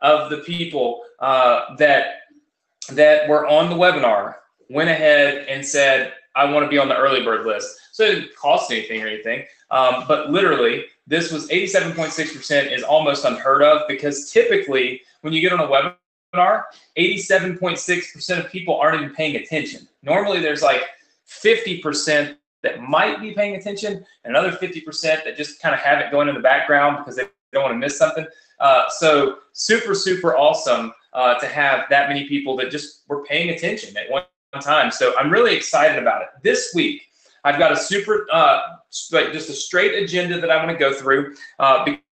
of the people that were on the webinar went ahead and said, I want to be on the early bird list. So it didn't cost anything or anything, but literally this was 87.6% is almost unheard of, because typically when you get on a webinar, 87.6% of people aren't even paying attention. Normally there's like 50% that might be paying attention and another 50% that just kind of have it going in the background because they don't want to miss something. So super, super awesome to have that many people that just were paying attention at one time. So I'm really excited about it. This week, I've got a super, just a straight agenda that I want to go through,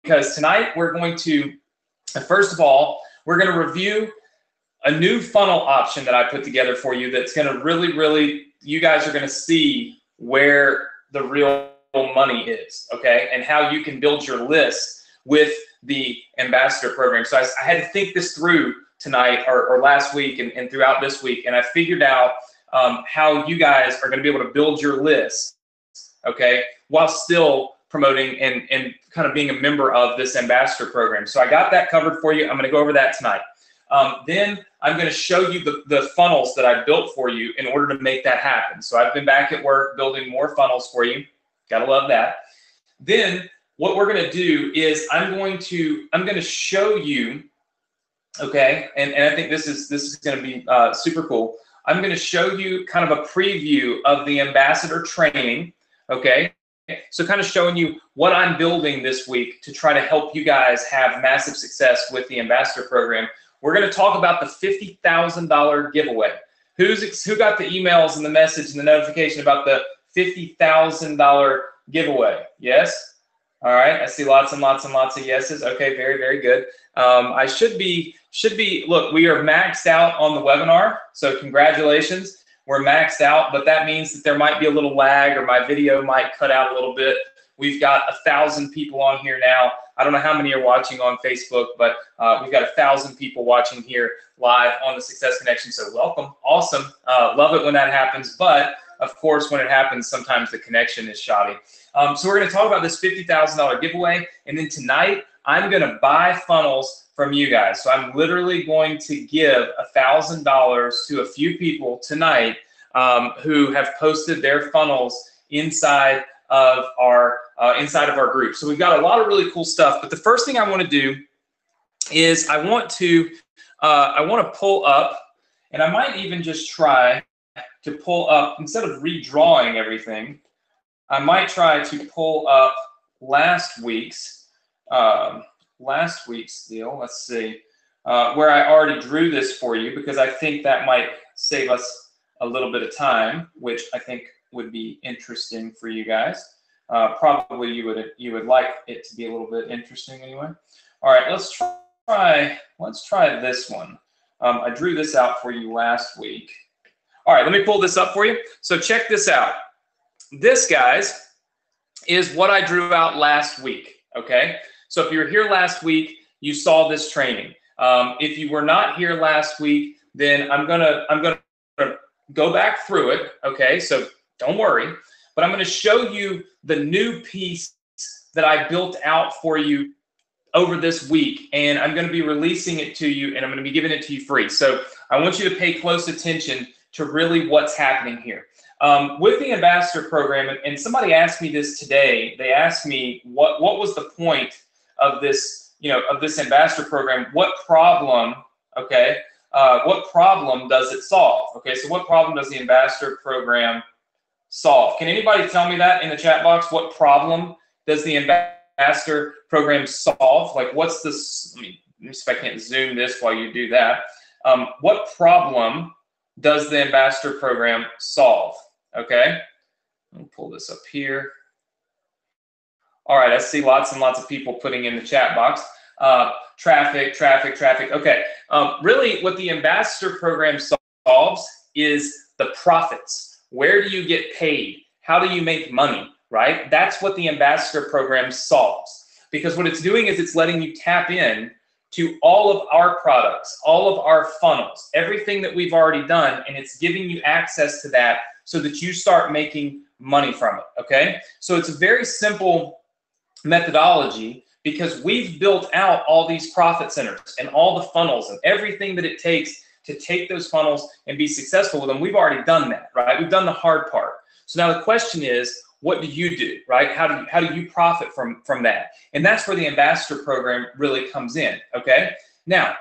because tonight we're going to, first of all, we're going to review a new funnel option that I put together for you that's going to really, you guys are going to see where the real money is, okay, and how you can build your list with the ambassador program. So I had to think this through tonight or last week and throughout this week, and I figured out how you guys are going to be able to build your list, okay, while still promoting and kind of being a member of this ambassador program. So I got that covered for you. I'm going to go over that tonight. Then I'm going to show you the funnels that I built for you in order to make that happen. So I've been back at work building more funnels for you. Gotta love that. Then what we're going to do is I'm going to show you, okay, and I think this is going to be super cool. I'm going to show you kind of a preview of the ambassador training, okay? So kind of showing you what I'm building this week to try to help you guys have massive success with the ambassador program. We're going to talk about the $50,000 giveaway. Who got the emails and the message and the notification about the $50,000 giveaway? Yes? All right. I see lots and lots and lots of yeses. Okay, very, very good. I should be, look, we are maxed out on the webinar. So congratulations. We're maxed out, but that means that there might be a little lag or my video might cut out a little bit. We've got 1,000 people on here now. I don't know how many are watching on Facebook, but we've got 1,000 people watching here live on the Success Connection. So welcome. Awesome. Love it when that happens. But of course, when it happens, sometimes the connection is shoddy. So we're going to talk about this $50,000 giveaway. And then tonight, I'm going to buy funnels from you guys. So I'm literally going to give $1,000 to a few people tonight who have posted their funnels inside of our group. So we've got a lot of really cool stuff. But the first thing I want to do is I want to pull up, and I might even just try to pull up, instead of redrawing everything, I might try to pull up last week's deal. Let's see, where I already drew this for you, because I think that might save us a little bit of time, which I think would be interesting for you guys. Probably you would like it to be a little bit interesting anyway. All right, let's try this one. I drew this out for you last week. All right, let me pull this up for you. So check this out. This, guys, is what I drew out last week, okay? So if you were here last week, you saw this training. If you were not here last week, then I'm gonna go back through it, okay? So don't worry, but I'm gonna show you the new piece that I built out for you over this week, and I'm gonna be releasing it to you, and I'm gonna be giving it to you free. So I want you to pay close attention to really what's happening here. With the ambassador program, and somebody asked me this today, they asked me what was the point of this, of this ambassador program? What problem, okay, what problem does it solve? Okay, so what problem does the ambassador program solve? Can anybody tell me that in the chat box? What problem does the ambassador program solve? Like, what's this? Let me see if I can't zoom this while you do that. What problem does the ambassador program solve? Okay, let me pull this up here. All right, I see lots and lots of people putting in the chat box. Traffic. Okay, really what the ambassador program solves is the profits. Where do you get paid? How do you make money, right? That's what the ambassador program solves. Because what it's doing is it's letting you tap in to all of our products, all of our funnels, everything that we've already done, and it's giving you access to that so that you start making money from it, okay? So it's a very simple methodology because we've built out all these profit centers and all the funnels and everything that it takes to take those funnels and be successful with them. We've already done that, right? We've done the hard part. So now the question is, what do you do, right? How do you profit from that? And that's where the ambassador program really comes in, okay? Now,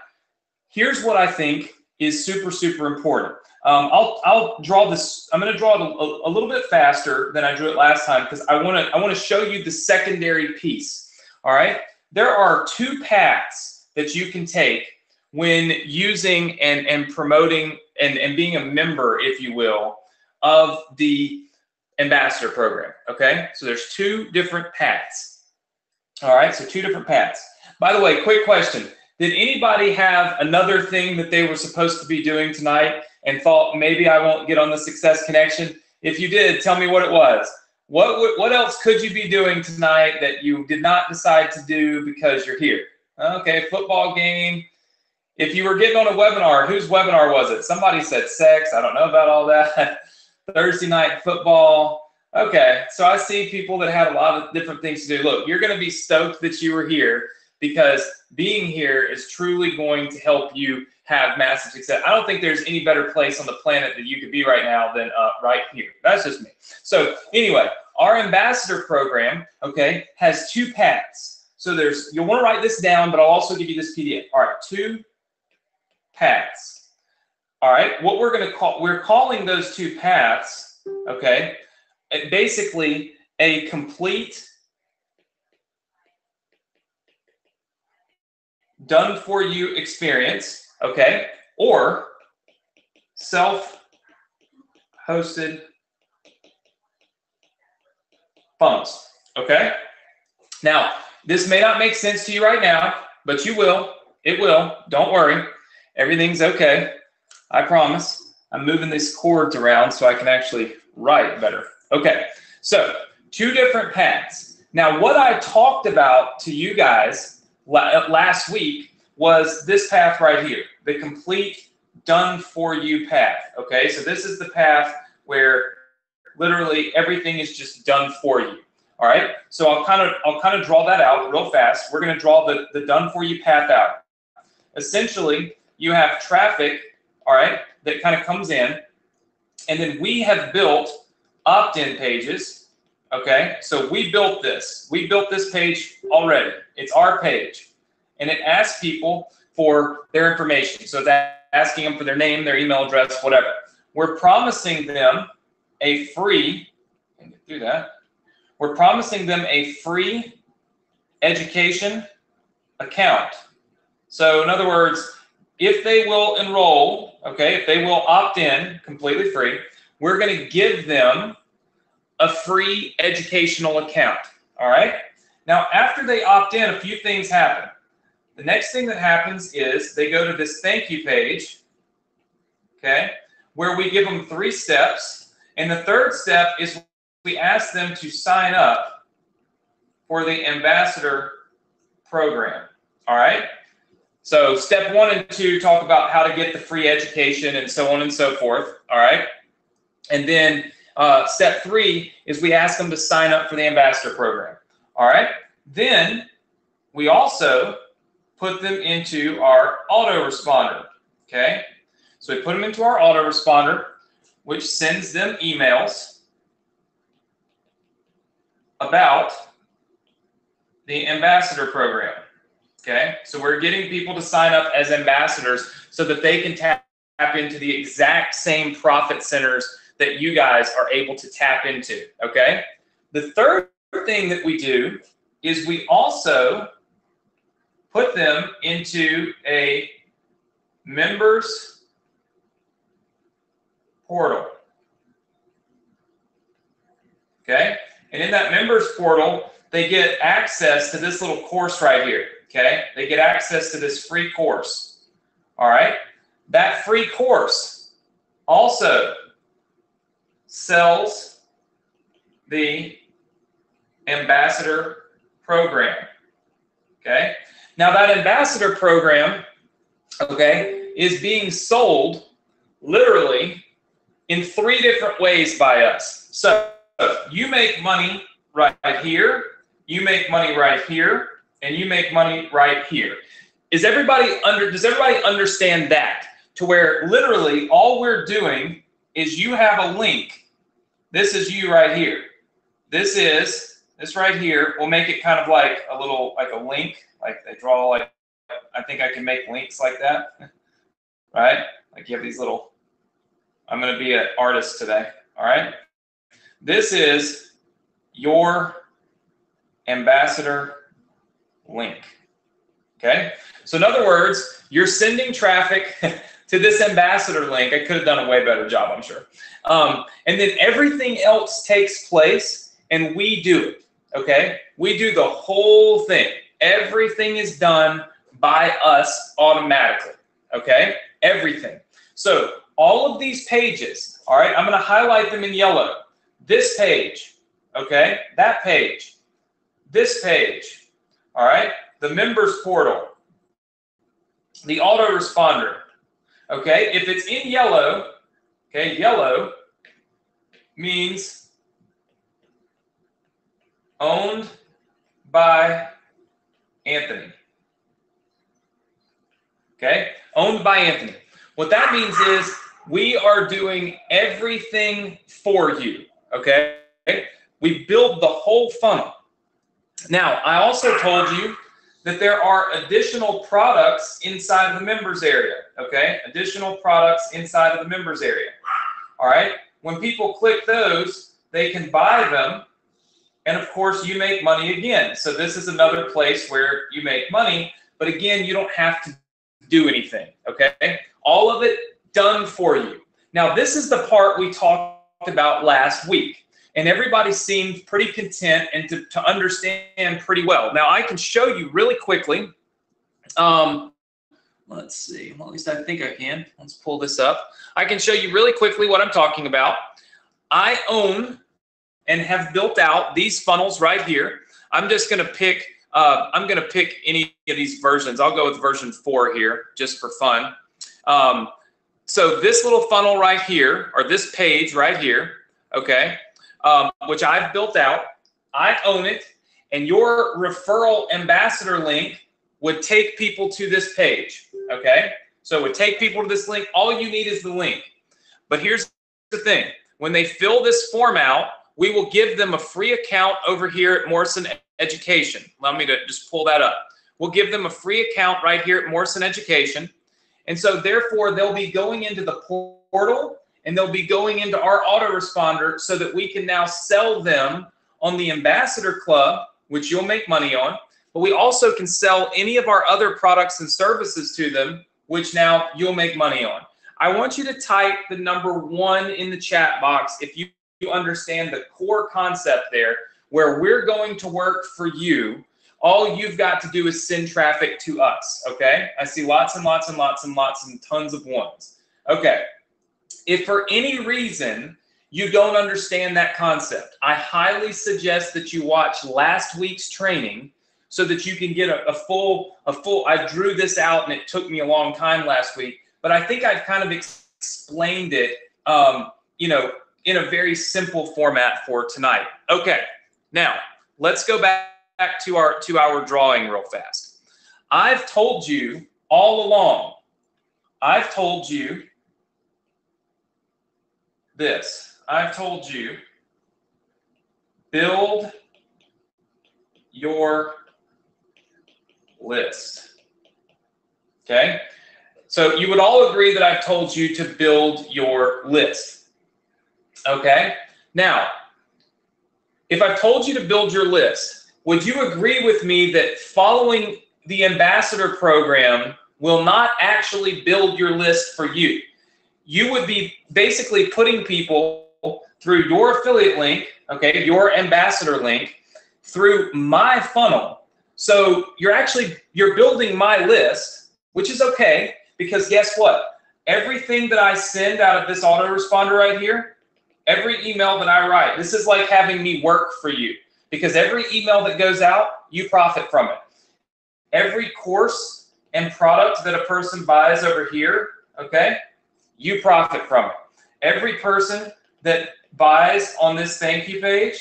here's what I think is super, super important. I'll draw this. I'm going to draw it a little bit faster than I drew it last time because I want to show you the secondary piece. All right. There are two paths that you can take when using and promoting and being a member, if you will, of the ambassador program. Okay. So there's two different paths. All right. So two different paths. By the way, quick question. Did anybody have another thing that they were supposed to be doing tonight and thought maybe I won't get on the Success Connection? If you did, tell me what it was. What else could you be doing tonight that you did not decide to do because you're here? Okay, football game. If you were getting on a webinar, whose webinar was it? Somebody said sex. I don't know about all that. Thursday night football. Okay, so I see people that had a lot of different things to do. Look, you're going to be stoked that you were here because being here is truly going to help you have massive success. I don't think there's any better place on the planet that you could be right now than right here. That's just me. So anyway, our ambassador program, okay, has two paths. So you'll want to write this down, but I'll also give you this PDF. All right, two paths. All right, what we're calling those two paths, okay, basically a complete done-for-you experience, okay, or self-hosted funnels, okay? Now, this may not make sense to you right now, but you will. It will. Don't worry. Everything's okay. I promise. I'm moving these cords around so I can actually write better. Okay, so two different paths. Now, what I talked about to you guys last week was this path right here, the complete done-for-you path, okay? So this is the path where literally everything is just done for you, all right? So I'll kind of draw that out real fast. We're going to draw the done-for-you path out. Essentially, you have traffic, all right, that kind of comes in, and then we have built opt-in pages, okay? So we built this. We built this page already. It's our page, and it asks people for their information. So it's asking them for their name, their email address, whatever. We're promising them a free, do that. We're promising them a free education account. So in other words, if they will enroll, okay, if they will opt in completely free, we're going to give them a free educational account, all right? Now, after they opt in, a few things happen. The next thing that happens is they go to this thank you page, okay, where we give them 3 steps. And the third step is we ask them to sign up for the ambassador program, all right? So step 1 and 2 talk about how to get the free education and so on and so forth, all right? And then step 3 is we ask them to sign up for the ambassador program, all right? Then we also put them into our autoresponder, okay? So we put them into our autoresponder, which sends them emails about the ambassador program, okay? So we're getting people to sign up as ambassadors so that they can tap into the exact same profit centers that you guys are able to tap into, okay? The third thing that we do is we also put them into a members portal, okay? And in that members portal, they get access to this little course right here, okay? They get access to this free course, all right? That free course also sells the ambassador program, okay? Now that ambassador program, okay, is being sold literally in 3 different ways by us. So you make money right here, you make money right here, and you make money right here. Does everybody understand that? To where literally all we're doing is you have a link. This is you right here. This right here. We'll make it kind of like a little, like a link, like they draw, like, I think I can make links like that, right? Like you have these little, I'm going to be an artist today, all right? This is your ambassador link, okay? So in other words, you're sending traffic to this ambassador link. I could have done a way better job, I'm sure. And then everything else takes place and we do it, okay? We do the whole thing. Everything is done by us automatically, okay? Everything. So all of these pages, all right, I'm going to highlight them in yellow. This page, okay, that page, this page, all right, the members portal, the autoresponder, okay? If it's in yellow, okay, yellow means owned by Anthony, okay? Owned by Anthony. What that means is we are doing everything for you, okay? We build the whole funnel. Now, I also told you that there are additional products inside of the members area, okay? Additional products inside of the members area, all right? When people click those, they can buy them, and of course, you make money again. So this is another place where you make money, but again, you don't have to do anything, okay? All of it done for you. Now, this is the part we talked about last week, and everybody seemed pretty content and to understand pretty well. Now, I can show you really quickly. Let's see. Well, at least I think I can. Let's pull this up. I can show you really quickly what I'm talking about. I own and have built out these funnels right here. I'm just going to pick. I'm going to pick any of these versions. I'll go with version 4 here, just for fun. So this little funnel right here, or this page right here, okay, which I've built out, I own it, and your referral ambassador link would take people to this page, okay? So it would take people to this link. All you need is the link. But here's the thing. When they fill this form out, we will give them a free account over here at Morrison Education. Allow me to just pull that up. We'll give them a free account right here at Morrison Education. And so therefore, they'll be going into the portal and they'll be going into our autoresponder so that we can now sell them on the Ambassador Club, which you'll make money on. But we also can sell any of our other products and services to them, which now you'll make money on. I want you to type the number 1 in the chat box if you understand the core concept there, where we're going to work for you. All you've got to do is send traffic to us, okay? I see lots and lots and lots and lots and tons of ones. Okay, if for any reason you don't understand that concept, I highly suggest that you watch last week's training so that you can get a full, I drew this out and it took me a long time last week, but I think I've kind of explained it, you know, in a very simple format for tonight. Okay, now let's go back to our drawing real fast. I've told you all along, I've told you this. I've told you, build your list. Okay? So you would all agree that I've told you to build your list. Okay? Now, if I've told you to build your list, would you agree with me that following the ambassador program will not actually build your list for you? You would be basically putting people through your affiliate link, okay, your ambassador link, through my funnel. So you're building my list, which is okay, because guess what? Everything that I send out of this autoresponder right here, every email that I write, this is like having me work for you, because every email that goes out, you profit from it. Every course and product that a person buys over here, okay, you profit from it. Every person that buys on this thank you page,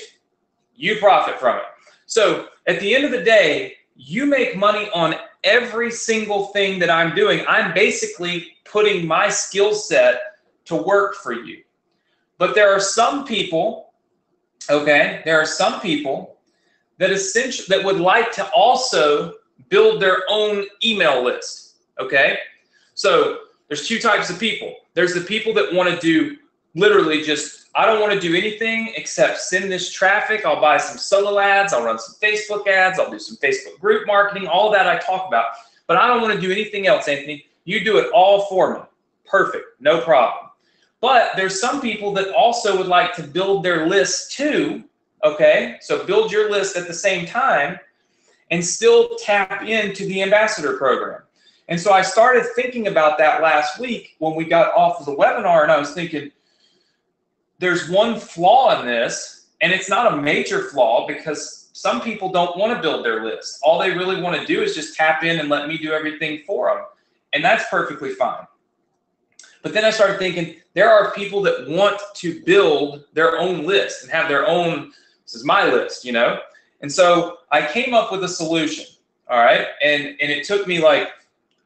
you profit from it. So at the end of the day, you make money on every single thing that I'm doing. I'm basically putting my skill set to work for you. But there are some people, okay, there are some people that would like to also build their own email list, okay? So there's two types of people. There's the people that want to do literally just, I don't want to do anything except send this traffic. I'll buy some solo ads. I'll run some Facebook ads. I'll do some Facebook group marketing, all that I talk about. But I don't want to do anything else, Anthony. You do it all for me. Perfect, no problem. But there's some people that also would like to build their list too, okay? So build your list at the same time and still tap into the ambassador program. And so I started thinking about that last week when we got off of the webinar, and I was thinking, there's one flaw in this, and it's not a major flaw because some people don't want to build their list. All they really want to do is just tap in and let me do everything for them. And that's perfectly fine. But then I started thinking, there are people that want to build their own list and have their own, this is my list, you know? And so I came up with a solution, all right? And it took me like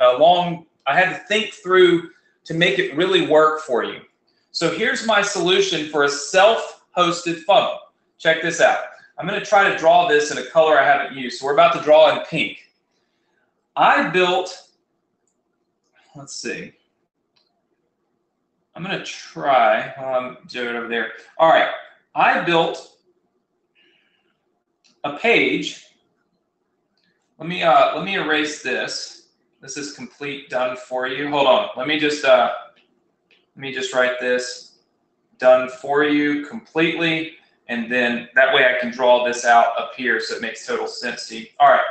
I had to think through to make it really work for you. So here's my solution for a self-hosted funnel. Check this out. I'm going to try to draw this in a color I haven't used. So we're about to draw in pink. I built, let's see. I'm going to try, I'm doing it over there. All right, I built a page. Let me erase this. This is complete, done for you. Hold on, let me just write this, done for you completely, and then that way I can draw this out up here so it makes total sense to you. All right,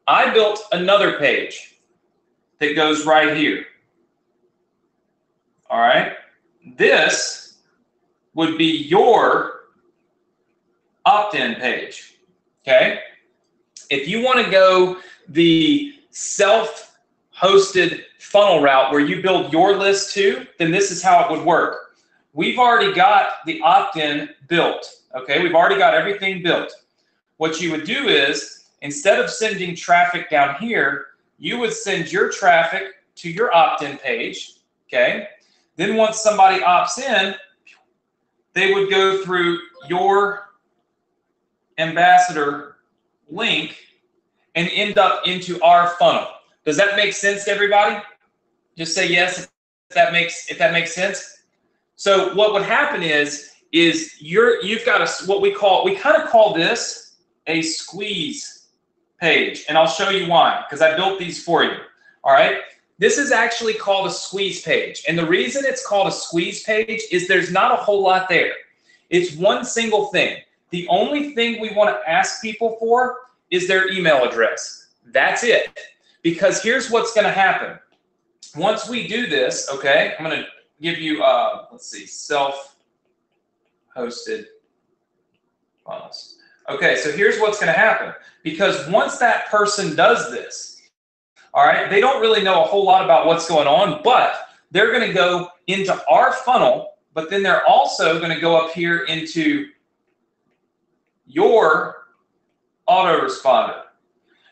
I built another page that goes right here. All right, this would be your opt-in page, okay? If you want to go the self-hosted funnel route where you build your list too, then this is how it would work. We've already got the opt-in built, okay? We've already got everything built. What you would do is, instead of sending traffic down here, you would send your traffic to your opt-in page, okay? Then once somebody opts in, they would go through your ambassador link and end up into our funnel. Does that make sense to everybody? Just say yes if that makes sense. So what would happen is you've got we kind of call this a squeeze page, and I'll show you why, because I built these for you. All right. This is actually called a squeeze page. And the reason it's called a squeeze page is there's not a whole lot there. It's one single thing. The only thing we want to ask people for is their email address. That's it. Because here's what's going to happen. Once we do this, okay, I'm going to give you, let's see, self-hosted funnels. Okay, so here's what's going to happen. Because once that person does this, all right, they don't really know a whole lot about what's going on, but they're going to go into our funnel, but then they're also going to go up here into your autoresponder.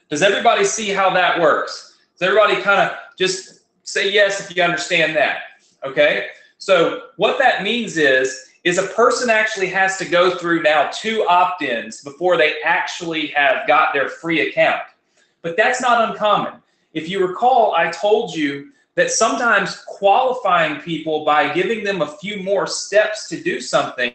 Does everybody see how that works? Does everybody kind of just say yes if you understand that? Okay, so what that means is a person actually has to go through now 2 opt-ins before they actually have got their free account. But that's not uncommon. If you recall, I told you that sometimes qualifying people by giving them a few more steps to do something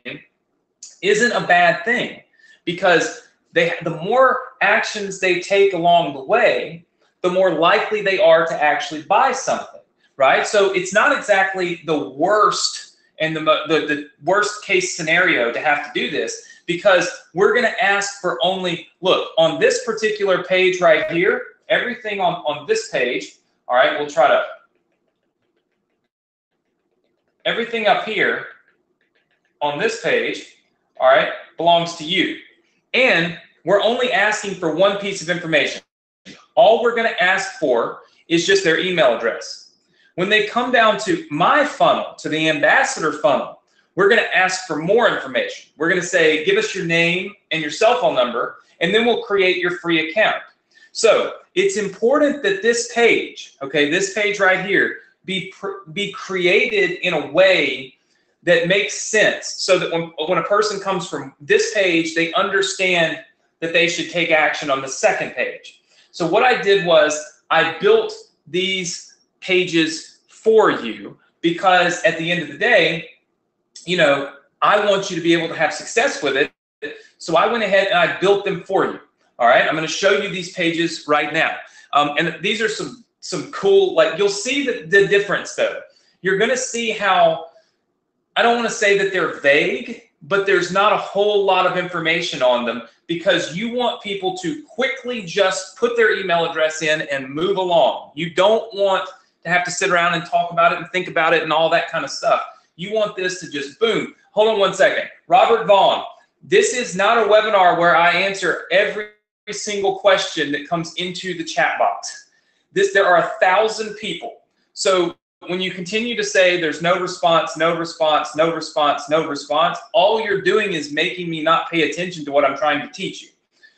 isn't a bad thing, because the more actions they take along the way, the more likely they are to actually buy something, right? So it's not exactly the worst and the worst case scenario to have to do this, because we're going to ask for only, look, on this particular page right here, everything on this page, all right, we'll try to, everything up here on this page, all right, belongs to you. And we're only asking for one piece of information. All we're going to ask for is just their email address. When they come down to my funnel, to the ambassador funnel, we're going to ask for more information. We're going to say, give us your name and your cell phone number, and then we'll create your free account. So it's important that this page, okay, this page right here, be created in a way that makes sense, so that when a person comes from this page, they understand that they should take action on the second page. So what I did was I built these pages for you, because at the end of the day, you know, I want you to be able to have success with it. So I went ahead and I built them for you. All right, I'm going to show you these pages right now. And these are some cool, like, you'll see the difference though. You're going to see how, I don't want to say that they're vague, but there's not a whole lot of information on them, because you want people to quickly just put their email address in and move along. You don't want to have to sit around and talk about it and think about it and all that kind of stuff. You want this to just boom. Hold on one second. Robert Vaughn, this is not a webinar where I answer every single question that comes into the chat box. There are 1,000 people. So when you continue to say there's no response, no response, no response, no response, all you're doing is making me not pay attention to what I'm trying to teach you.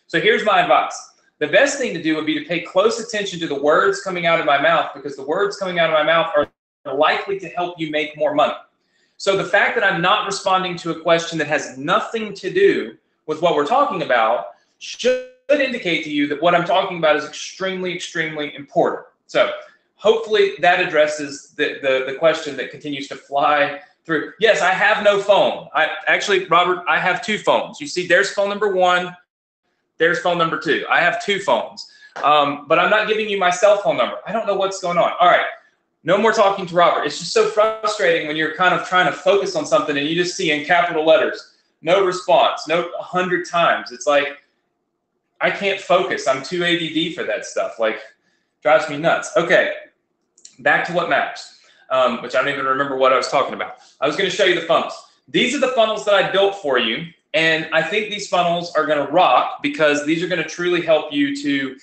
So here's my advice. The best thing to do would be to pay close attention to the words coming out of my mouth, because the words coming out of my mouth are likely to help you make more money. So the fact that I'm not responding to a question that has nothing to do with what we're talking about should indicate to you that what I'm talking about is extremely, extremely important. So hopefully that addresses the question that continues to fly through. Yes, I have no phone. Actually, Robert, I have 2 phones. You see, there's phone number 1, there's phone number 2. I have 2 phones, but I'm not giving you my cell phone number. I don't know what's going on. All right, no more talking to Robert. It's just so frustrating when you're kind of trying to focus on something and you just see in capital letters, no response, no 100 times. It's like, I can't focus. I'm too ADD for that stuff. Like, drives me nuts. Okay, back to what matters, which I don't even remember what I was talking about. I was going to show you the funnels. These are the funnels that I built for you, and I think these funnels are going to rock, because these are going to truly help you to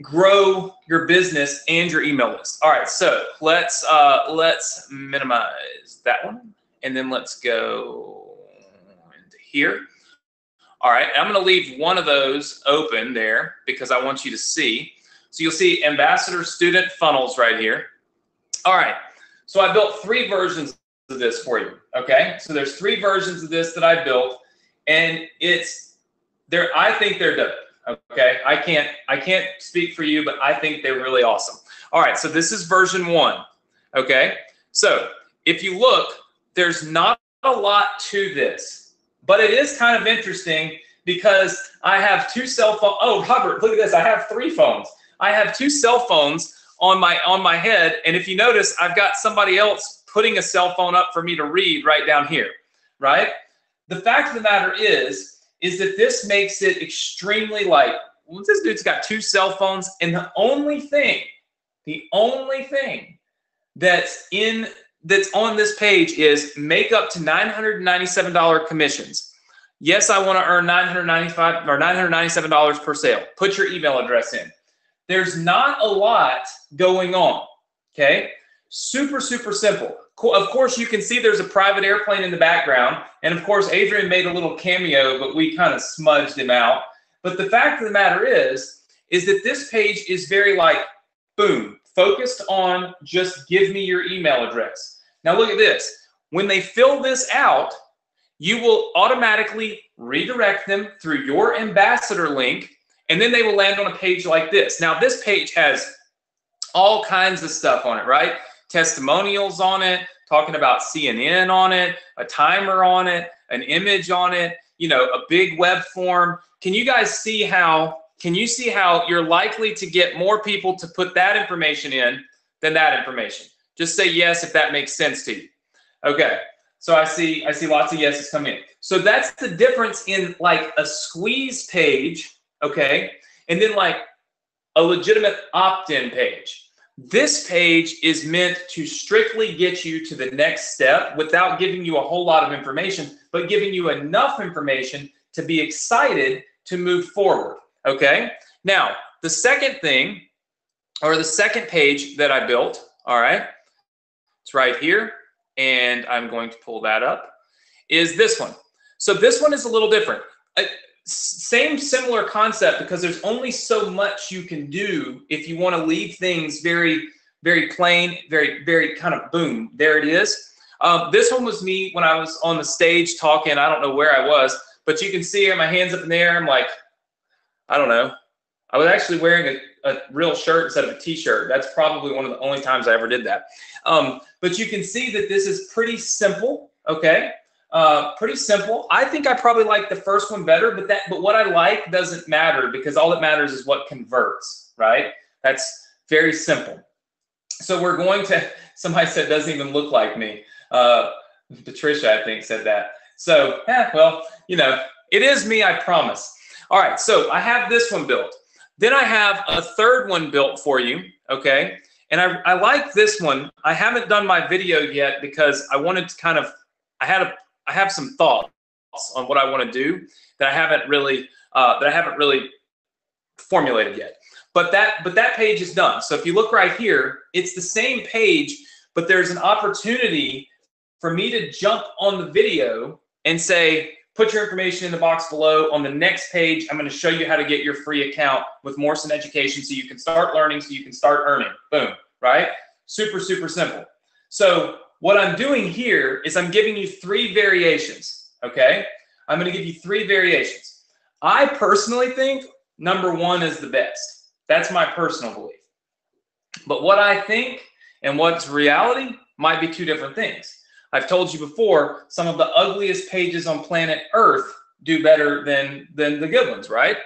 grow your business and your email list. All right, so let's minimize that one, and then let's go into here. All right, I'm going to leave one of those open there because I want you to see. So you'll see ambassador student funnels right here. All right, so I built 3 versions of this for you. Okay, so there's 3 versions of this that I built, and I think they're dope. Okay, I can't speak for you, but I think they're really awesome. All right, so this is version 1. Okay, so if you look, there's not a lot to this. But it is kind of interesting because I have 2 cell phones. Oh, Robert, look at this. I have 3 phones. I have 2 cell phones on my head. And if you notice, I've got somebody else putting a cell phone up for me to read right down here, right? The fact of the matter is that this makes it extremely light. Well, this dude's got 2 cell phones, and the only thing that's on this page is make up to $997 commissions. Yes, I want to earn $995 or $997 per sale. Put your email address in. There's not a lot going on. Okay, super, super simple. Of course, you can see there's a private airplane in the background, and of course, Adrian made a little cameo, but we kind of smudged him out. But the fact of the matter is that this page is very like, boom, focused on just give me your email address. Now look at this. When they fill this out, you will automatically redirect them through your ambassador link, and then they will land on a page like this. Now this page has all kinds of stuff on it, right? Testimonials on it, talking about CNN on it, a timer on it, an image on it, you know, a big web form. Can you guys see how, you're likely to get more people to put that information in than that information? Just say yes if that makes sense to you. Okay, so I see lots of yeses come in. So that's the difference in like a squeeze page, okay, and then like a legitimate opt-in page. This page is meant to strictly get you to the next step without giving you a whole lot of information, but giving you enough information to be excited to move forward, okay? Now, the second thing, or the second page that I built, all right, it's right here, and I'm going to pull that up, is this one. So this one is a little different. same similar concept, because there's only so much you can do if you want to leave things very, very plain, very, very kind of boom, there it is. This one was me when I was on the stage talking. I don't know where I was, but you can see here, my hands up in the air. I'm like, I don't know. I was actually wearing a real shirt instead of a t-shirt. That's probably one of the only times I ever did that. But you can see that this is pretty simple, okay? Pretty simple. I think I probably like the first one better, but what I like doesn't matter, because all that matters is what converts, right? That's very simple. So we're going to, somebody said doesn't even look like me. Patricia, I think, said that. So, well, you know, it is me, I promise. All right, so I have this one built. Then I have a third one built for you, okay? And I like this one. I haven't done my video yet because I wanted to kind of, I have some thoughts on what I want to do that I haven't really formulated yet. But that page is done. So if you look right here, it's the same page, but there's an opportunity for me to jump on the video and say, put your information in the box below. On the next page, I'm going to show you how to get your free account with Morrison Education so you can start learning, so you can start earning. Boom, right? Super, super simple. So what I'm doing here is I'm giving you 3 variations, okay? I'm going to give you 3 variations. I personally think number 1 is the best. That's my personal belief. But what I think and what's reality might be 2 different things. I've told you before, some of the ugliest pages on planet Earth do better than the good ones, right?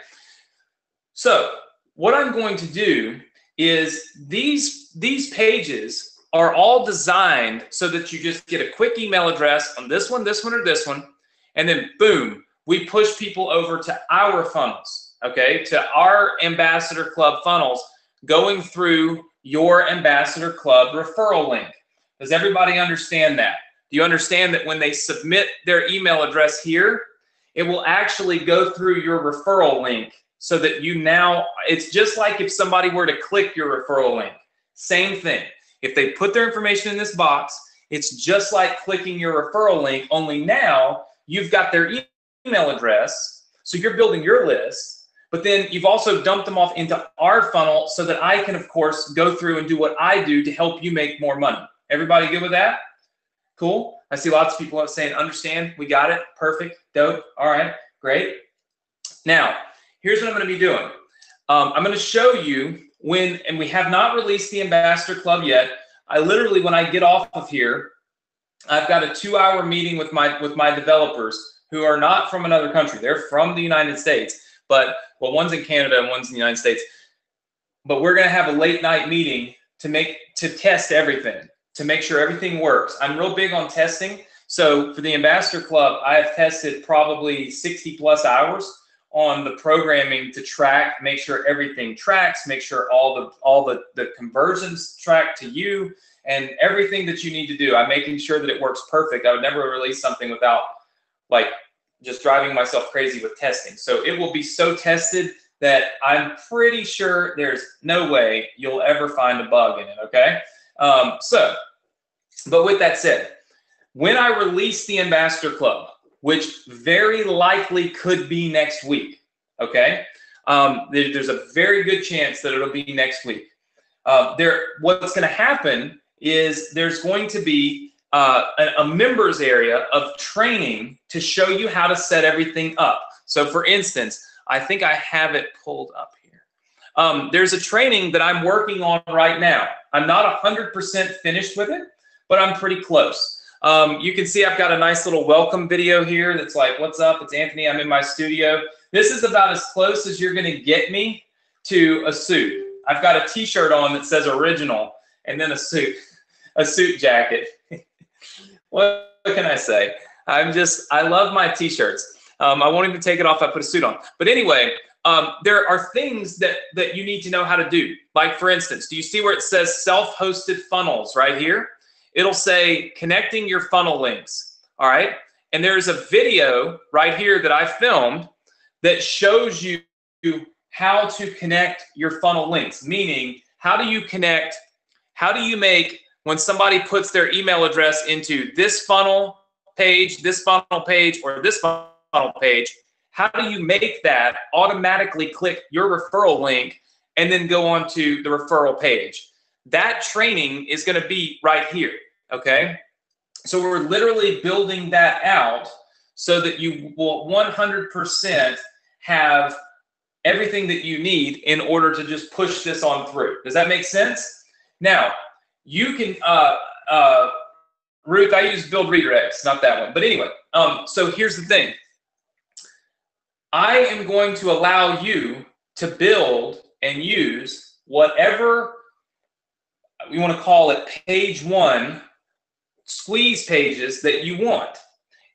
So what I'm going to do is these pages are all designed so that you just get a quick email address on this one, or this one, and then boom, we push people over to our funnels, okay, to our Ambassador Club funnels going through your Ambassador Club referral link. Does everybody understand that? Do you understand that when they submit their email address here, it will actually go through your referral link so that you now, it's just like if somebody were to click your referral link. Same thing. If they put their information in this box, it's just like clicking your referral link, only now you've got their email address, so you're building your list, but then you've also dumped them off into our funnel so that I can, of course, go through and do what I do to help you make more money. Everybody good with that? Cool. I see lots of people saying, understand, we got it, perfect, dope. All right, great. Now, here's what I'm going to be doing. I'm going to show you when, and we have not released the Ambassador Club yet. I literally, when I get off of here, I've got a 2-hour meeting with my developers who are not from another country. They're from the United States, but, well, one's in Canada and one's in the United States. But we're going to have a late night meeting to test everything, to make sure everything works. I'm real big on testing. So for the Ambassador Club, I have tested probably 60 plus hours on the programming to track, make sure everything tracks, make sure all the conversions track to you, and everything that you need to do. I'm making sure that it works perfect. I would never release something without like just driving myself crazy with testing. So it will be so tested that I'm pretty sure there's no way you'll ever find a bug in it, okay? But with that said, when I release the Ambassador Club, which very likely could be next week, okay? There's a very good chance that it'll be next week. What's going to happen is there's going to be a members area of training to show you how to set everything up. So for instance, I think I have it pulled up here. There's a training that I'm working on right now. I'm not 100% finished with it, but I'm pretty close. You can see I've got a nice little welcome video here that's like, what's up? It's Anthony. I'm in my studio. This is about as close as you're going to get me to a suit. I've got a t-shirt on that says original and then a suit jacket. What can I say? I love my t-shirts. I won't even take it off if I put a suit on. But anyway, there are things that you need to know how to do. Like for instance, do you see where it says self-hosted funnels right here? It'll say connecting your funnel links, all right? And there's a video right here that I filmed that shows you how to connect your funnel links, meaning how do you make, when somebody puts their email address into this funnel page, or this funnel page, how do you make that automatically click your referral link and then go on to the referral page? That training is going to be right here, okay? So we're literally building that out so that you will 100% have everything that you need in order to just push this on through. Does that make sense? Now, you can, Ruth, I use build redirects, not that one. But anyway, so here's the thing. I am going to allow you to build and use whatever we want to call it page one squeeze pages that you want.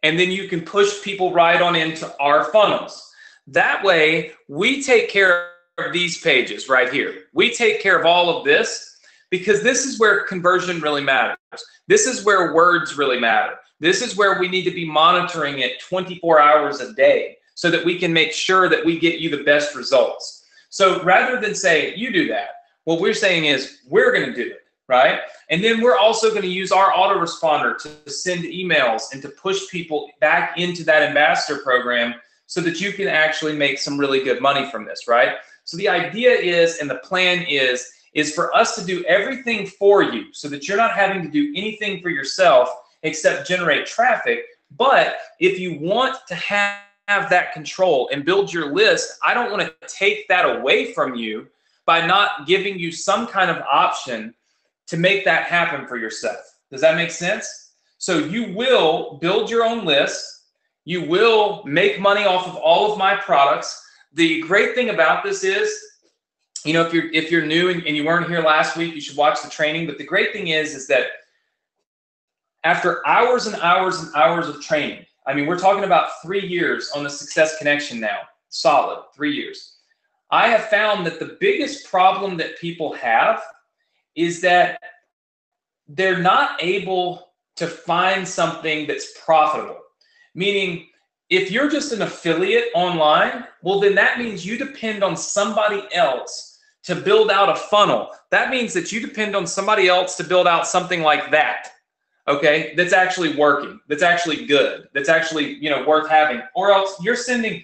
And then you can push people right on into our funnels. That way, we take care of these pages right here. We take care of all of this because this is where conversion really matters. This is where words really matter. This is where we need to be monitoring it 24 hours a day so that we can make sure that we get you the best results. So rather than say, you do that, what we're saying is we're going to do it, right? And then we're also going to use our autoresponder to send emails and to push people back into that ambassador program so that you can actually make some really good money from this, right? So the idea is, and the plan is for us to do everything for you so that you're not having to do anything for yourself except generate traffic. But if you want to have that control and build your list, I don't want to take that away from you by not giving you some kind of option to make that happen for yourself. Does that make sense? So you will build your own list. You will make money off of all of my products. The great thing about this is, you know, if you're new and you weren't here last week, you should watch the training. But the great thing is that after hours and hours and hours of training, I mean, we're talking about 3 years on the Success Connection now, solid 3 years. I have found that the biggest problem that people have is that they're not able to find something that's profitable. Meaning, if you're just an affiliate online, well, then that means you depend on somebody else to build out a funnel. That means that you depend on somebody else to build out something like that, okay, that's actually working, that's actually good, that's actually, you know, worth having. Or else you're sending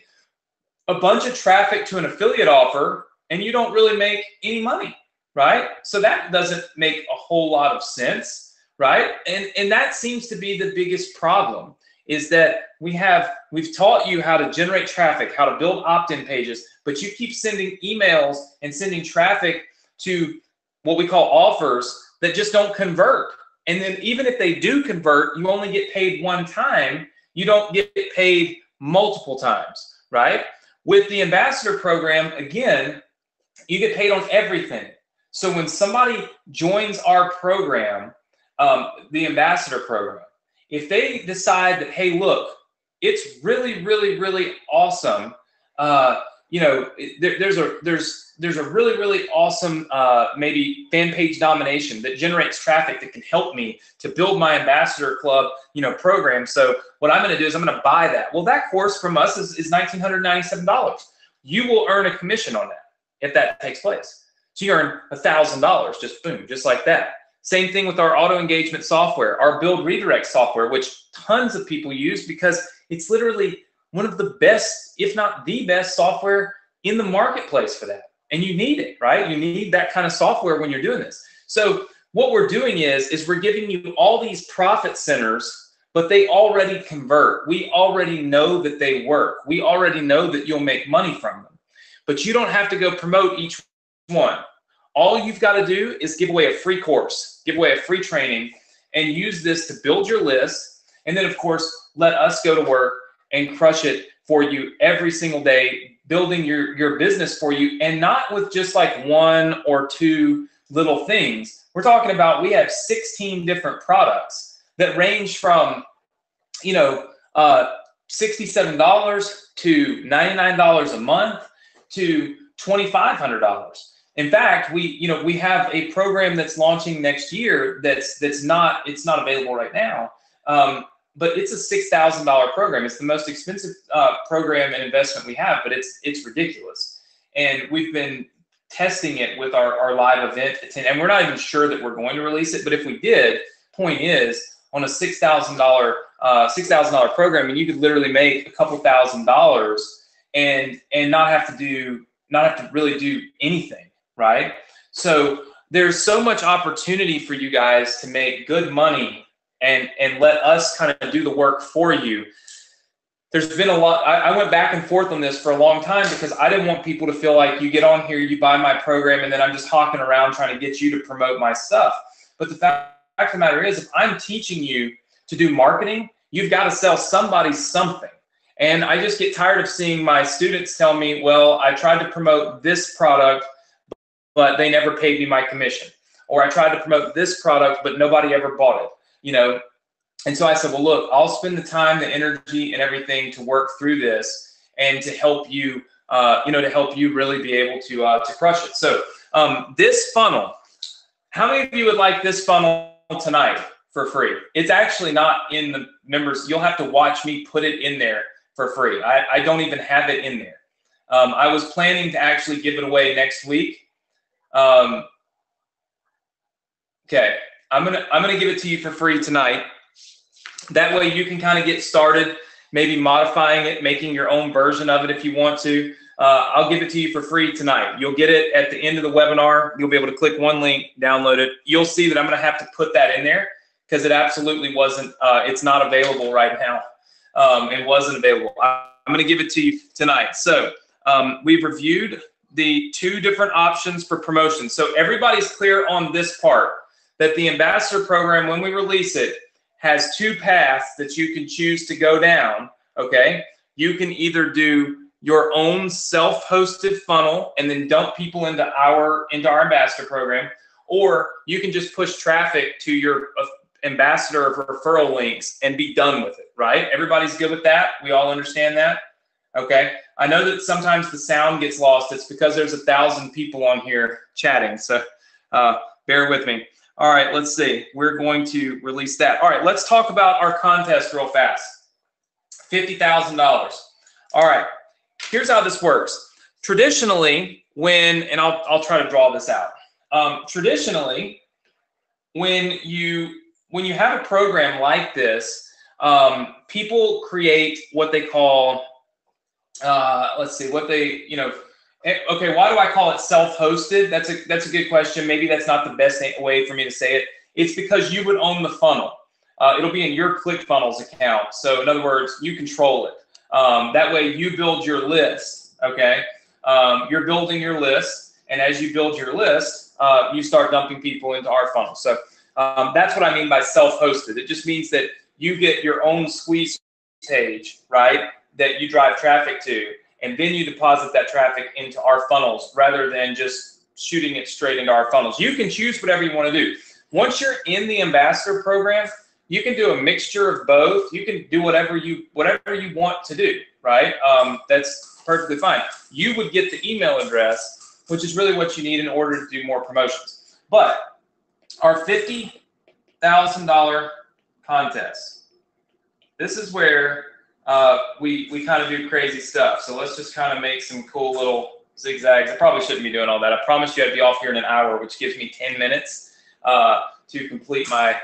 a bunch of traffic to an affiliate offer and you don't really make any money, right? So that doesn't make a whole lot of sense, right? And that seems to be the biggest problem, is that we've taught you how to generate traffic, how to build opt-in pages, but you keep sending emails and sending traffic to what we call offers that just don't convert. And then even if they do convert, you only get paid one time. You don't get paid multiple times, right? With the ambassador program, again, you get paid on everything. So when somebody joins our program, the ambassador program, if they decide that, hey, look, it's really, really, really awesome. You know, there's a really, really awesome maybe fan page domination that generates traffic that can help me to build my ambassador club, you know, program. So what I'm going to do is I'm going to buy that. Well, that course from us is $1,997. You will earn a commission on that if that takes place. So you earn $1,000, just boom, just like that. Same thing with our auto engagement software, our build redirect software, which tons of people use because it's literally one of the best, if not the best software in the marketplace for that. And you need it, right? You need that kind of software when you're doing this. So what we're doing is we're giving you all these profit centers, but they already convert. We already know that they work. We already know that you'll make money from them. But you don't have to go promote each one. All you've got to do is give away a free course, give away a free training, and use this to build your list. And then, of course, let us go to work and crush it for you every single day, building your business for you, and not with just like one or two little things. We're talking about, we have 16 different products that range from, you know, $67 to $99 a month to $2,500. In fact, we have a program that's launching next year it's not available right now, but it's a $6,000 program. It's the most expensive program and investment we have, but it's ridiculous. And we've been testing it with our live event, and we're not even sure that we're going to release it. But if we did, point is, on a $6,000 program, and you could literally make a couple $1,000s and not have to really do anything, right? So there's so much opportunity for you guys to make good money and let us kind of do the work for you. There's been a lot. I went back and forth on this for a long time because I didn't want people to feel like you get on here, you buy my program, and then I'm just hawking around trying to get you to promote my stuff. But the fact of the matter is, if I'm teaching you to do marketing, you've got to sell somebody something. And I just get tired of seeing my students tell me, well, I tried to promote this product, but they never paid me my commission. Or I tried to promote this product, but nobody ever bought it, you know? And so I said, well, look, I'll spend the time, the energy, and everything to work through this and to help you, to help you really be able to crush it. So this funnel, how many of you would like this funnel tonight for free? It's actually not in the members. You'll have to watch me put it in there for free. I don't even have it in there. I was planning to actually give it away next week. Okay, I'm gonna give it to you for free tonight. That way you can kind of get started, maybe modifying it, making your own version of it if you want to. I'll give it to you for free tonight. You'll get it at the end of the webinar. You'll be able to click one link, download it. You'll see that I'm going to have to put that in there because it absolutely wasn't, it's not available right now. It wasn't available. I'm going to give it to you tonight. So we've reviewed the 2 different options for promotion. So everybody's clear on this part, that the ambassador program, when we release it, has 2 paths that you can choose to go down, okay? You can either do your own self-hosted funnel and then dump people into our ambassador program, or you can just push traffic to your ambassador of referral links and be done with it, right? Everybody's good with that? We all understand that? Okay. I know that sometimes the sound gets lost. It's because there's 1,000 people on here chatting, so bear with me. All right, let's see. We're going to release that. All right, let's talk about our contest real fast. $50,000. All right, here's how this works. Traditionally, and I'll try to draw this out. Traditionally, when you have a program like this, people create what they call, okay, why do I call it self-hosted? That's a good question. Maybe that's not the best way for me to say it. It's because you would own the funnel. It'll be in your ClickFunnels account. So in other words, you control it. That way you build your list, okay? You're building your list, and as you build your list, you start dumping people into our funnel. So that's what I mean by self-hosted. It just means that you get your own squeeze page, right, that you drive traffic to, and then you deposit that traffic into our funnels rather than just shooting it straight into our funnels. You can choose whatever you want to do. Once you're in the ambassador program, you can do a mixture of both. You can do whatever you want to do, right? That's perfectly fine. You would get the email address, which is really what you need in order to do more promotions. But our $50,000 contest, this is where we kind of do crazy stuff. So let's just kind of make some cool little zigzags. I probably shouldn't be doing all that. I promised you I'd be off here in an hour, which gives me 10 minutes to complete my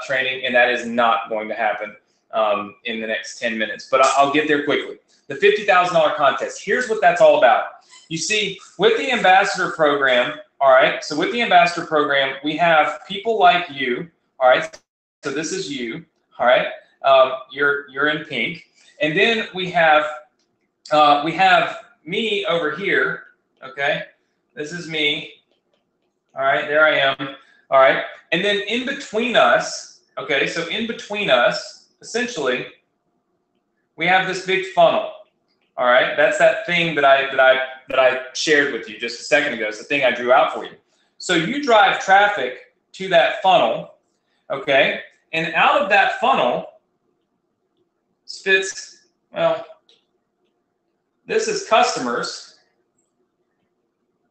training, and that is not going to happen in the next 10 minutes. But I'll get there quickly. The $50,000 contest, here's what that's all about. You see, with the ambassador program, all right, so with the ambassador program, we have people like you, all right, so this is you, all right, you're in pink, and then we have me over here, okay, this is me, all right, there I am, all right, and then in between us, okay, so in between us, essentially, we have this big funnel, all right, that's that thing that I shared with you just a second ago. It's the thing I drew out for you. So you drive traffic to that funnel, okay, and out of that funnel spits, well, this is customers.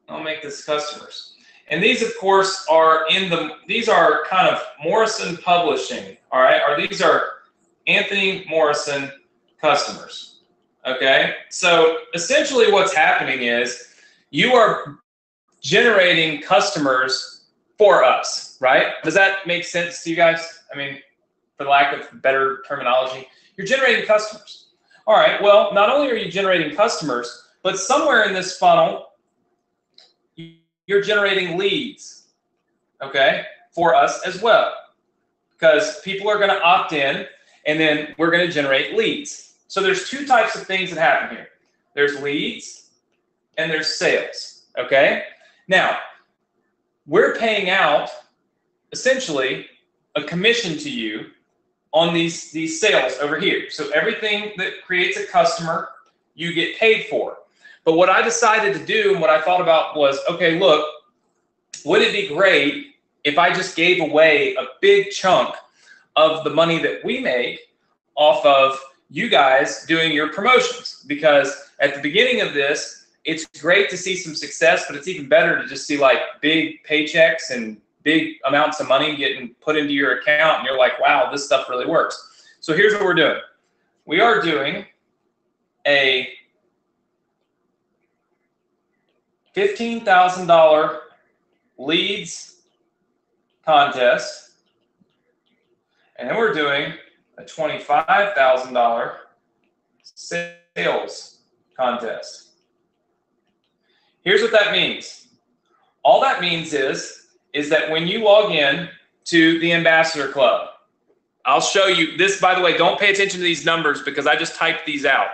I'll make this customers. And these, of course, are these are kind of Morrison Publishing, all right, or these are Anthony Morrison customers, okay? So essentially what's happening is you are generating customers for us, right? Does that make sense to you guys? I mean, for lack of better terminology, you're generating customers. All right, well, not only are you generating customers, but somewhere in this funnel, you're generating leads, okay, for us as well. Because people are going to opt in, and then we're going to generate leads. So there's two types of things that happen here. There's leads and there's sales, okay? Now, we're paying out essentially a commission to you on these sales over here. So everything that creates a customer, you get paid for. But what I decided to do and what I thought about was, okay, look, would it be great if I just gave away a big chunk of the money that we make off of you guys doing your promotions? Because at the beginning of this, it's great to see some success, but it's even better to just see like big paychecks and big amounts of money getting put into your account, and you're like, wow, this stuff really works. So here's what we're doing. We are doing a $15,000 leads contest, and then we're doing a $25,000 sales contest. Here's what that means. All that means is that when you log in to the Ambassador Club, I'll show you this, by the way, don't pay attention to these numbers because I just typed these out.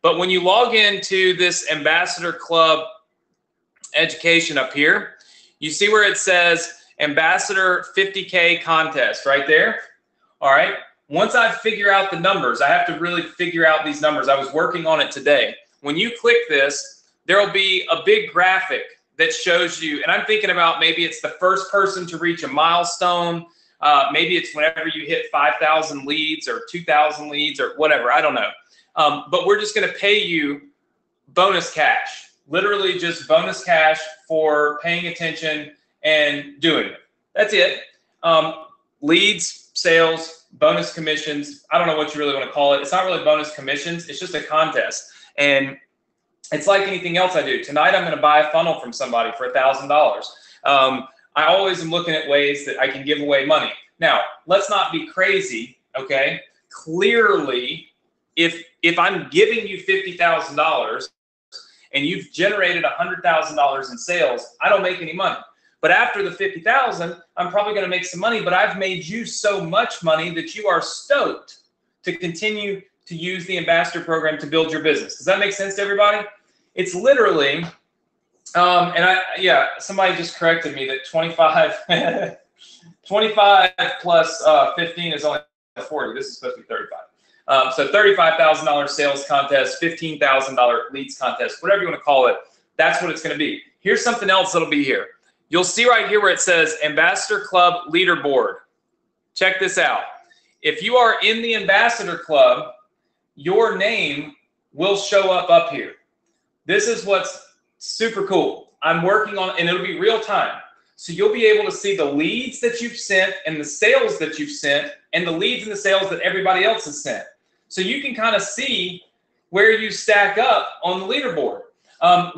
But when you log into this Ambassador Club education up here, you see where it says Ambassador 50K contest right there. All right. Once I figure out the numbers, I have to really figure out these numbers. I was working on it today. When you click this, there'll be a big graphic that shows you, and I'm thinking about maybe it's the first person to reach a milestone. Maybe it's whenever you hit 5,000 leads or 2,000 leads or whatever. I don't know. But we're just going to pay you bonus cash, literally just bonus cash for paying attention and doing it. That's it. Leads, sales, bonus commissions. I don't know what you really want to call it. It's not really bonus commissions. It's just a contest. And it's like anything else I do. Tonight, I'm going to buy a funnel from somebody for $1,000. I always am looking at ways that I can give away money. Now, let's not be crazy, okay? Clearly, if I'm giving you $50,000 and you've generated $100,000 in sales, I don't make any money. But after the $50,000, I'm probably going to make some money, but I've made you so much money that you are stoked to continue to use the Ambassador program to build your business. Does that make sense to everybody? It's literally, somebody just corrected me that 25 plus 15 is only 40. This is supposed to be 35. So $35,000 sales contest, $15,000 leads contest, whatever you want to call it, that's what it's going to be. Here's something else that'll be here. You'll see right here where it says Ambassador Club Leaderboard. Check this out. If you are in the Ambassador Club, your name will show up here. This is what's super cool. I'm working on, and it'll be real time. So you'll be able to see the leads that you've sent and the sales that you've sent and the leads and the sales that everybody else has sent. So you can kind of see where you stack up on the leaderboard.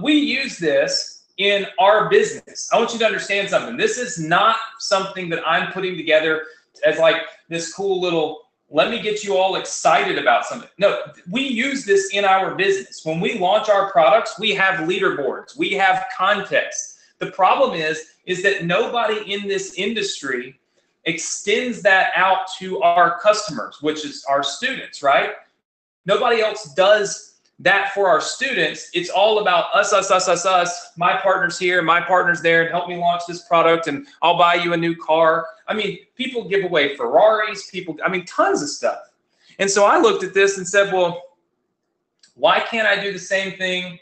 We use this in our business. I want you to understand something. This is not something that I'm putting together as like this cool little, let me get you all excited about something. No, we use this in our business. When we launch our products, we have leaderboards, we have contests. The problem is that nobody in this industry extends that out to our customers, which is our students, right? Nobody else does that for our students. It's all about us, my partner's here, my partner's there, and help me launch this product, and I'll buy you a new car. I mean, people give away Ferraris, tons of stuff. And so I looked at this and said, well, why can't I do the same thing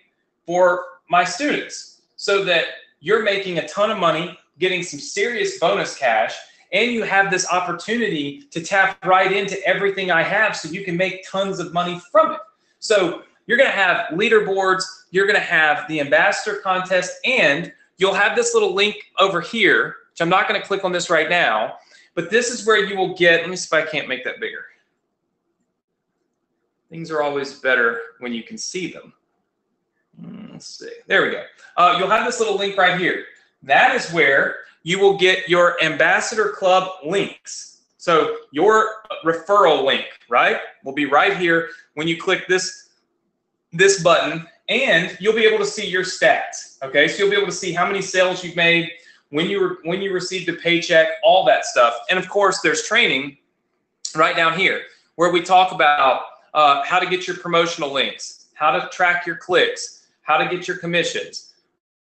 for my students so that you're making a ton of money, getting some serious bonus cash, and you have this opportunity to tap right into everything I have so you can make tons of money from it. So you're going to have leaderboards, you're going to have the Ambassador contest, and you'll have this little link over here, which I'm not going to click on this right now, but this is where you will get, let me see if I can't make that bigger. Things are always better when you can see them. Let's see. There we go. You'll have this little link right here. That is where you will get your Ambassador Club links. So your referral link, right, will be right here when you click this button, and you'll be able to see your stats. Okay, so you'll be able to see how many sales you've made, when you received a paycheck, all that stuff. And of course, there's training right down here where we talk about how to get your promotional links, how to track your clicks, how to get your commissions,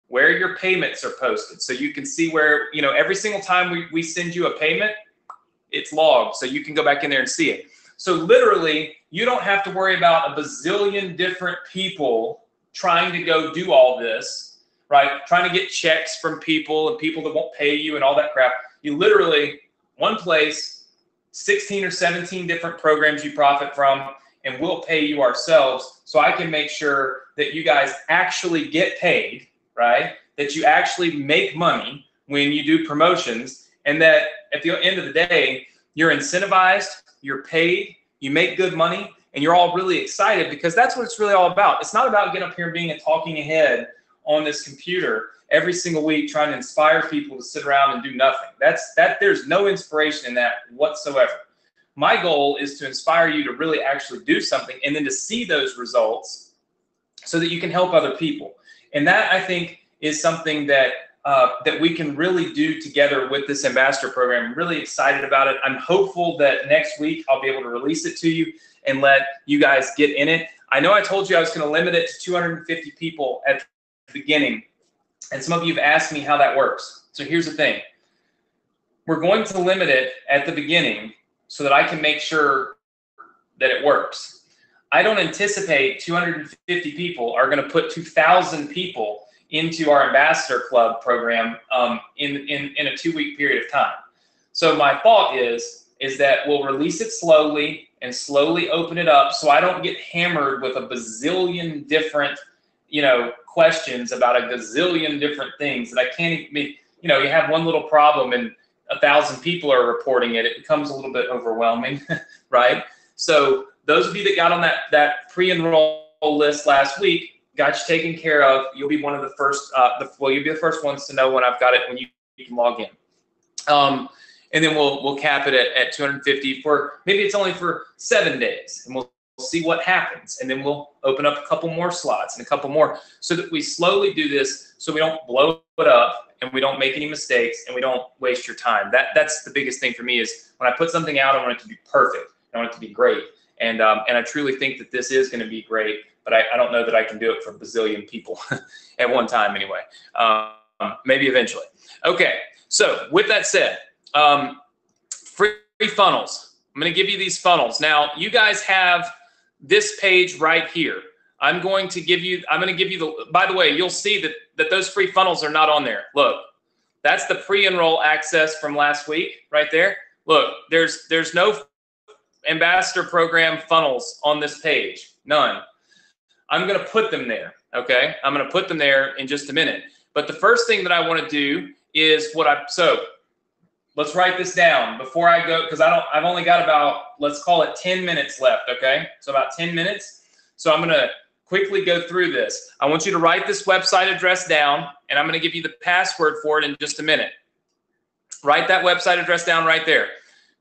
where your payments are posted. So you can see where, every single time we send you a payment, it's logged. So you can go back in there and see it. So literally, you don't have to worry about a bazillion different people trying to go do all this, right? Trying to get checks from people and people that won't pay you and all that crap. You literally, one place, 16 or 17 different programs you profit from, and we'll pay you ourselves, so I can make sure that you guys actually get paid, right? That you actually make money when you do promotions, and that at the end of the day, you're incentivized, you're paid, you make good money, and you're all really excited, because that's what it's really all about. It's not about getting up here and being a talking head on this computer every single week trying to inspire people to sit around and do nothing. There's no inspiration in that whatsoever. My goal is to inspire you to really actually do something, and then to see those results so that you can help other people. And that, I think, is something that that we can really do together with this ambassador program. I'm really excited about it. I'm hopeful that next week I'll be able to release it to you and let you guys get in it. I know I told you I was going to limit it to 250 people at the beginning, and some of you have asked me how that works. So here's the thing. We're going to limit it at the beginning so that I can make sure that it works. I don't anticipate 250 people are going to put 2,000 people into our ambassador club program in a 2-week period of time. So my thought is that we'll release it slowly and slowly open it up, so I don't get hammered with a bazillion different, questions about a gazillion different things that I can't even, you have one little problem and 1,000 people are reporting it. It becomes a little bit overwhelming, right? So those of you that got on that pre-enroll list last week, got you taken care of. You'll be one of the first, you'll be the first ones to know when I've got it, when you can log in. And then we'll cap it at 250 for, maybe it's only for 7 days, and we'll see what happens. And then we'll open up a couple more slots and a couple more, so that we slowly do this, so we don't blow it up and we don't make any mistakes and we don't waste your time. That's the biggest thing for me, is when I put something out, I want it to be perfect. I want it to be great. And I truly think that this is going to be great, but I don't know that I can do it for a bazillion people at one time anyway. Maybe eventually. Okay, so with that said, free funnels. I'm going to give you these funnels. Now, you guys have this page right here. I'm going to give you the, by the way, you'll see that those free funnels are not on there. Look, that's the pre-enroll access from last week right there. Look, there's no ambassador program funnels on this page, none. I'm going to put them there, okay? I'm going to put them there in just a minute. But the first thing that I want to do is so let's write this down before I go, because I've only got about, let's call it 10 minutes left, okay? So about 10 minutes. So I'm going to quickly go through this. I want you to write this website address down, and I'm going to give you the password for it in just a minute. Write that website address down right there.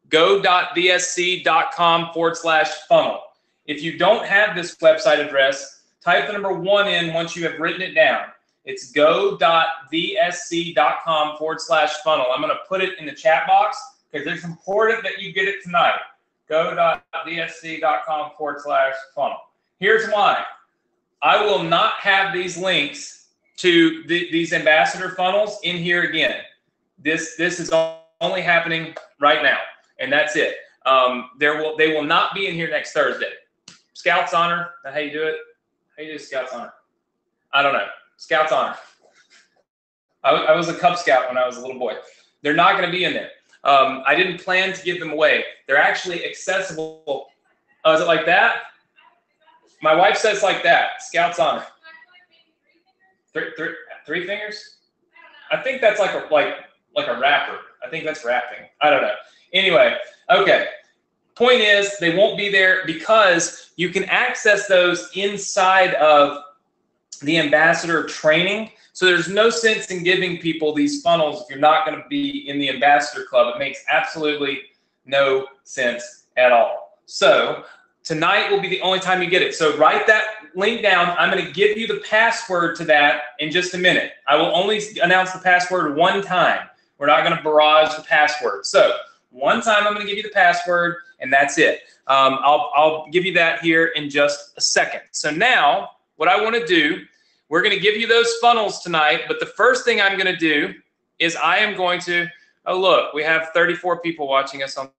go.vsc.com/funnel. If you don't have this website address, type the number 1 in once you have written it down. It's go.vsc.com/funnel. I'm going to put it in the chat box because it's important that you get it tonight. Go.vsc.com/funnel. Here's why. I will not have these links to these ambassador funnels in here again. This is only happening right now, and that's it. They will not be in here next Thursday. Scouts Honor, is that how you do it? How you do Scouts Honor? I don't know. Scouts Honor. I was a Cub Scout when I was a little boy. They're not going to be in there. I didn't plan to give them away. They're actually accessible. Oh, is it like that? My wife says like that. Scouts Honor. Three fingers? I think that's like a wrapper. I think that's wrapping. I don't know. Anyway, okay. Point is, they won't be there because you can access those inside of the ambassador training. So there's no sense in giving people these funnels if you're not going to be in the ambassador club. It makes absolutely no sense at all. So tonight will be the only time you get it. So write that link down. I'm going to give you the password to that in just a minute. I will only announce the password one time. We're not going to barrage the password. So one time I'm going to give you the password, and that's it. I'll give you that here in just a second. So now what I want to do, we're going to give you those funnels tonight, but the first thing I'm going to do is I am going to, oh look, we have 34 people watching us on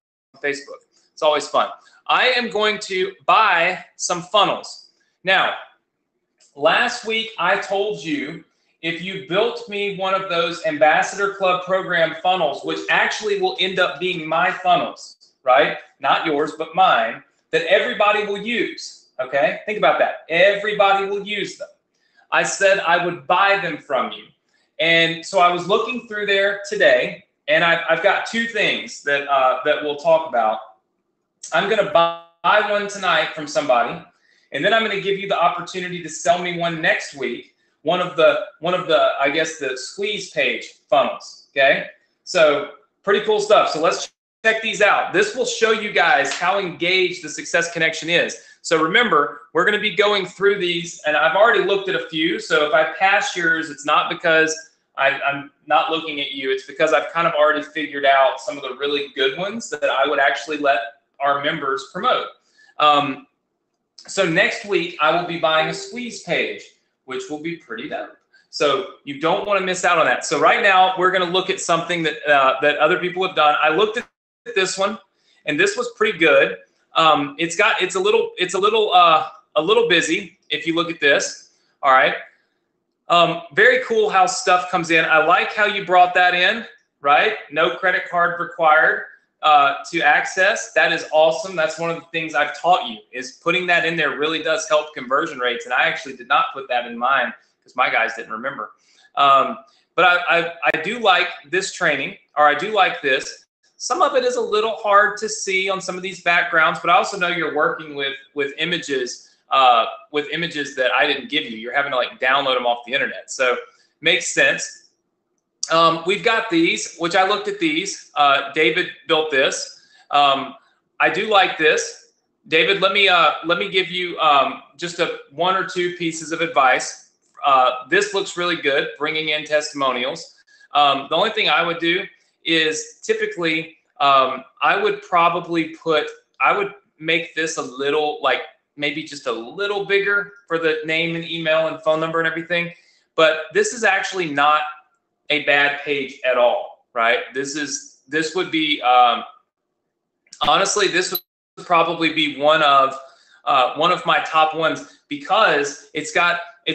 Facebook. It's always fun. I am going to buy some funnels. Now, last week I told you if you built me one of those Ambassador Club program funnels, which actually will end up being my funnels, right? Not yours, but mine, that everybody will use, okay? Think about that. Everybody will use them. I said I would buy them from you. And so I was looking through there today, and I've got two things that, that we'll talk about. I'm going to buy one tonight from somebody, and then I'm going to give you the opportunity to sell me one next week. One of the I guess the squeeze page funnels. Okay, so pretty cool stuff. So let's check these out. This will show you guys how engaged the Success Connection is. So remember, we're going to be going through these, and I've already looked at a few. So if I pass yours, it's not because I'm not looking at you. It's because I've kind of already figured out some of the really good ones that I would actually let our members promote. So next week, I will be buying a squeeze page, which will be pretty dope. So you don't want to miss out on that. So right now, we're going to look at something that that other people have done. I looked at this one, and this was pretty good. It's a little busy if you look at this. All right. Very cool how stuff comes in. I like how you brought that in, right? No credit card required to access. That is awesome. That's one of the things I've taught you, is putting that in there really does help conversion rates. And I actually did not put that in mine because my guys didn't remember. But I do like this training, or I do like this. Some of it is a little hard to see on some of these backgrounds, but I also know you're working with images that I didn't give you. You're having to like download them off the internet. So makes sense. We've got these, which I looked at these. David built this. I do like this. David, let me give you just one or two pieces of advice. This looks really good, bringing in testimonials. The only thing I would do is typically I would make this a little, like maybe just a little bigger for the name and email and phone number and everything. But this is actually not a bad page at all, right? This would be honestly, this would probably be one of my top ones, because it's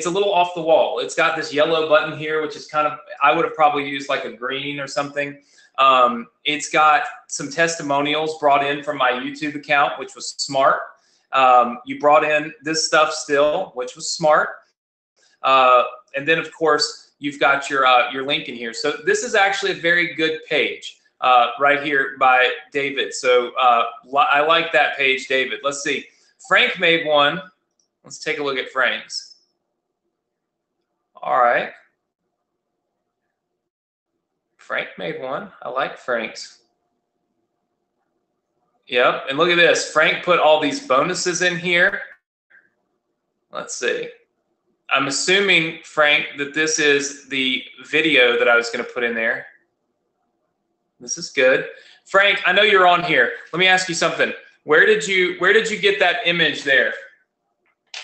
a little off the wall. It's got this yellow button here, which is kind of, I would have probably used like a green or something. It's got some testimonials brought in from my YouTube account, which was smart. You brought in this stuff still, which was smart. And then of course, you've got your link in here. So this is actually a very good page right here by David. So I like that page, David. Let's see. Frank made one. Let's take a look at Frank's. All right. Frank made one. I like Frank's. Yep. And look at this. Frank put all these bonuses in here. Let's see. I'm assuming, Frank, that this is the video that I was going to put in there. This is good. Frank, I know you're on here. Let me ask you something. Where did you get that image there?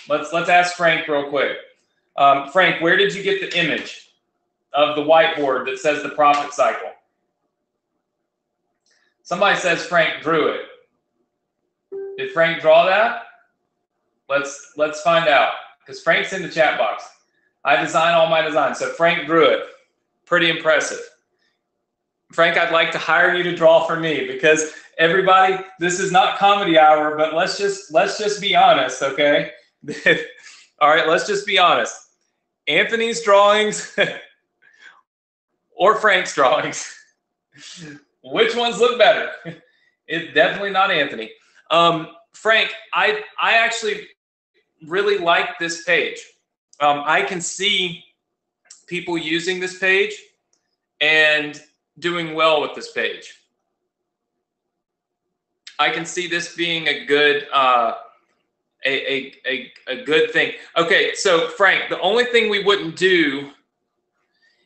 Let's ask Frank real quick. Frank, where did you get the image of the whiteboard that says the profit cycle? Somebody says Frank drew it. Did Frank draw that? Let's find out, because Frank's in the chat box. I design all my designs, so Frank drew it. Pretty impressive. Frank, I'd like to hire you to draw for me, because everybody, this is not comedy hour, but let's just be honest, okay? All right, let's just be honest. Anthony's drawings or Frank's drawings, which ones look better? It's definitely not Anthony. Frank, I actually really like this page. I can see people using this page and doing well with this page. I can see this being a good a good thing. Okay, so Frank, the only thing we wouldn't do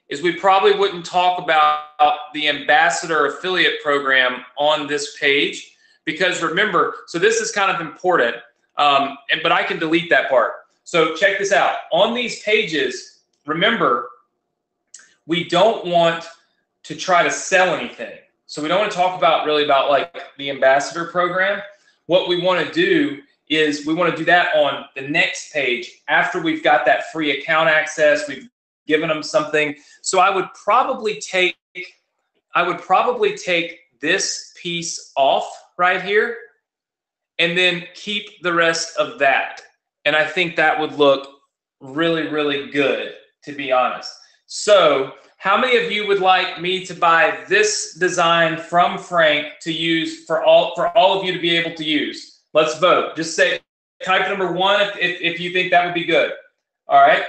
is we probably wouldn't talk about the ambassador affiliate program on this page, because remember, so this is kind of important, but I can delete that part. So check this out. On these pages, remember, we don't want to try to sell anything. So we don't want to talk about really about like the ambassador program. What we want to do is we want to do that on the next page after we've got that free account access. We've given them something. So I would probably take this piece off right here and then keep the rest of that. And I think that would look really, really good, to be honest. So how many of you would like me to buy this design from Frank to use for all of you to be able to use? Let's vote. Just say, type number 1 if you think that would be good. All right.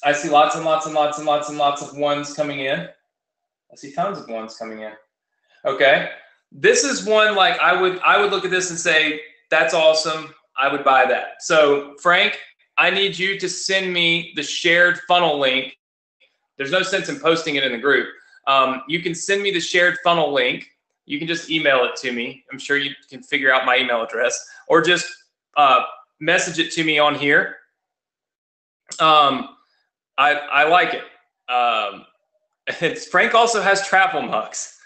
I see lots and lots and lots and lots and lots of ones coming in. I see tons of ones coming in. Okay. This is one like I would look at this and say, that's awesome. I would buy that. So Frank, I need you to send me the shared funnel link. There's no sense in posting it in the group. You can send me the shared funnel link. You can just email it to me. I'm sure you can figure out my email address, or just message it to me on here. I like it. Frank also has travel mugs.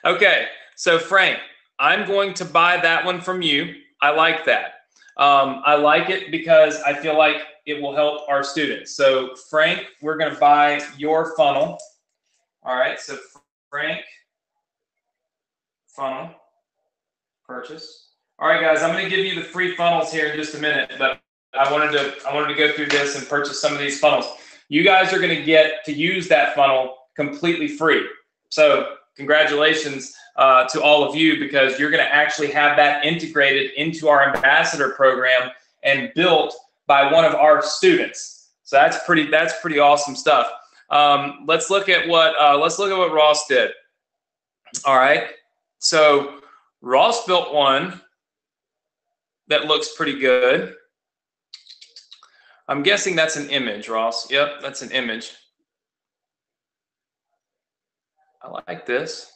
Okay, so Frank, I'm going to buy that one from you. I like that. I like it because I feel like it will help our students. So Frank, we're going to buy your funnel. All right, so Frank, funnel, purchase. All right, guys, I'm going to give you the free funnels here in just a minute, but I wanted to go through this and purchase some of these funnels. You guys are going to get to use that funnel completely free. So congratulations to all of you, because you're going to actually have that integrated into our ambassador program and built by one of our students. So that's pretty awesome stuff. Let's look at what Ross did. All right. So Ross built one that looks pretty good. I'm guessing that's an image, Ross. Yep, that's an image. I like this.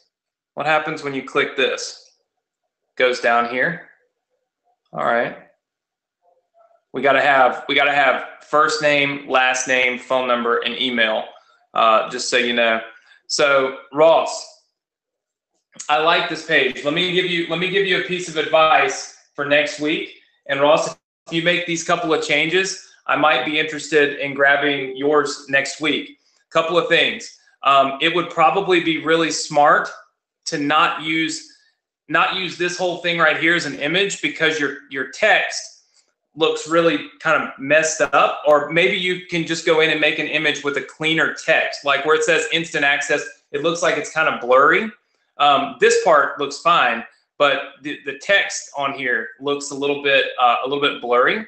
What happens when you click this? Goes down here. All right. We gotta have first name, last name, phone number, and email. Just so you know. So Ross, I like this page. Let me give you a piece of advice for next week. And Ross, if you make these couple of changes, I might be interested in grabbing yours next week. Couple of things. It would probably be really smart to not use this whole thing right here as an image, because your text looks really kind of messed up. Or maybe you can just go in and make an image with a cleaner text, like where it says instant access, it looks like it's kind of blurry. This part looks fine, but the text on here looks a little bit blurry.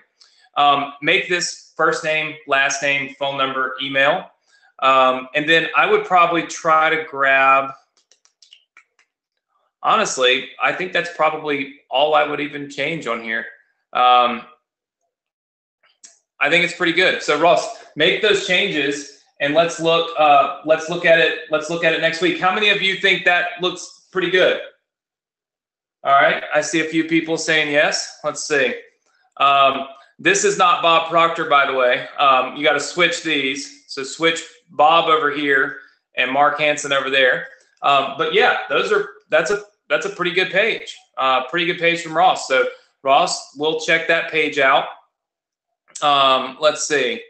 Make this first name, last name, phone number, email. And then I would probably try to grab, honestly, I think that's probably all I would even change on here. I think it's pretty good. So Ross, make those changes and let's look at it. Let's look at it next week. How many of you think that looks pretty good? All right, I see a few people saying yes. Let's see. This is not Bob Proctor, by the way. You got to switch these. So switch Bob over here and Mark Hansen over there. But yeah, that's a pretty good page. Pretty good page from Ross. So Ross, we'll check that page out. Let's see.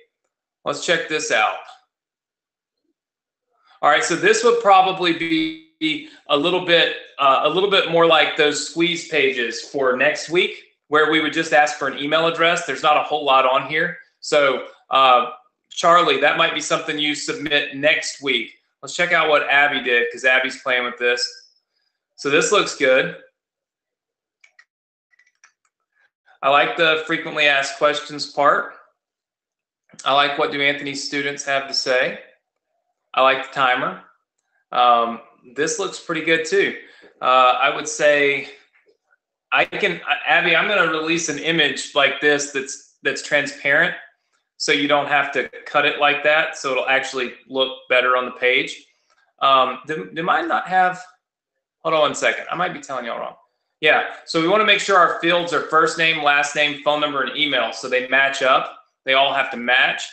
Let's check this out. All right, so this would probably be a little bit more like those squeeze pages for next week, where we would just ask for an email address. There's not a whole lot on here. So Charlie, that might be something you submit next week. Let's check out what Abby did, because Abby's playing with this. So this looks good. I like the frequently asked questions part. I like what do Anthony's students have to say. I like the timer. This looks pretty good too. I would say Abby, I'm going to release an image like this that's transparent, so you don't have to cut it like that, so it'll actually look better on the page. Do mine not have, hold on 1 second, I might be telling y'all wrong. Yeah, so we want to make sure our fields are first name, last name, phone number, and email, so they match up. They all have to match.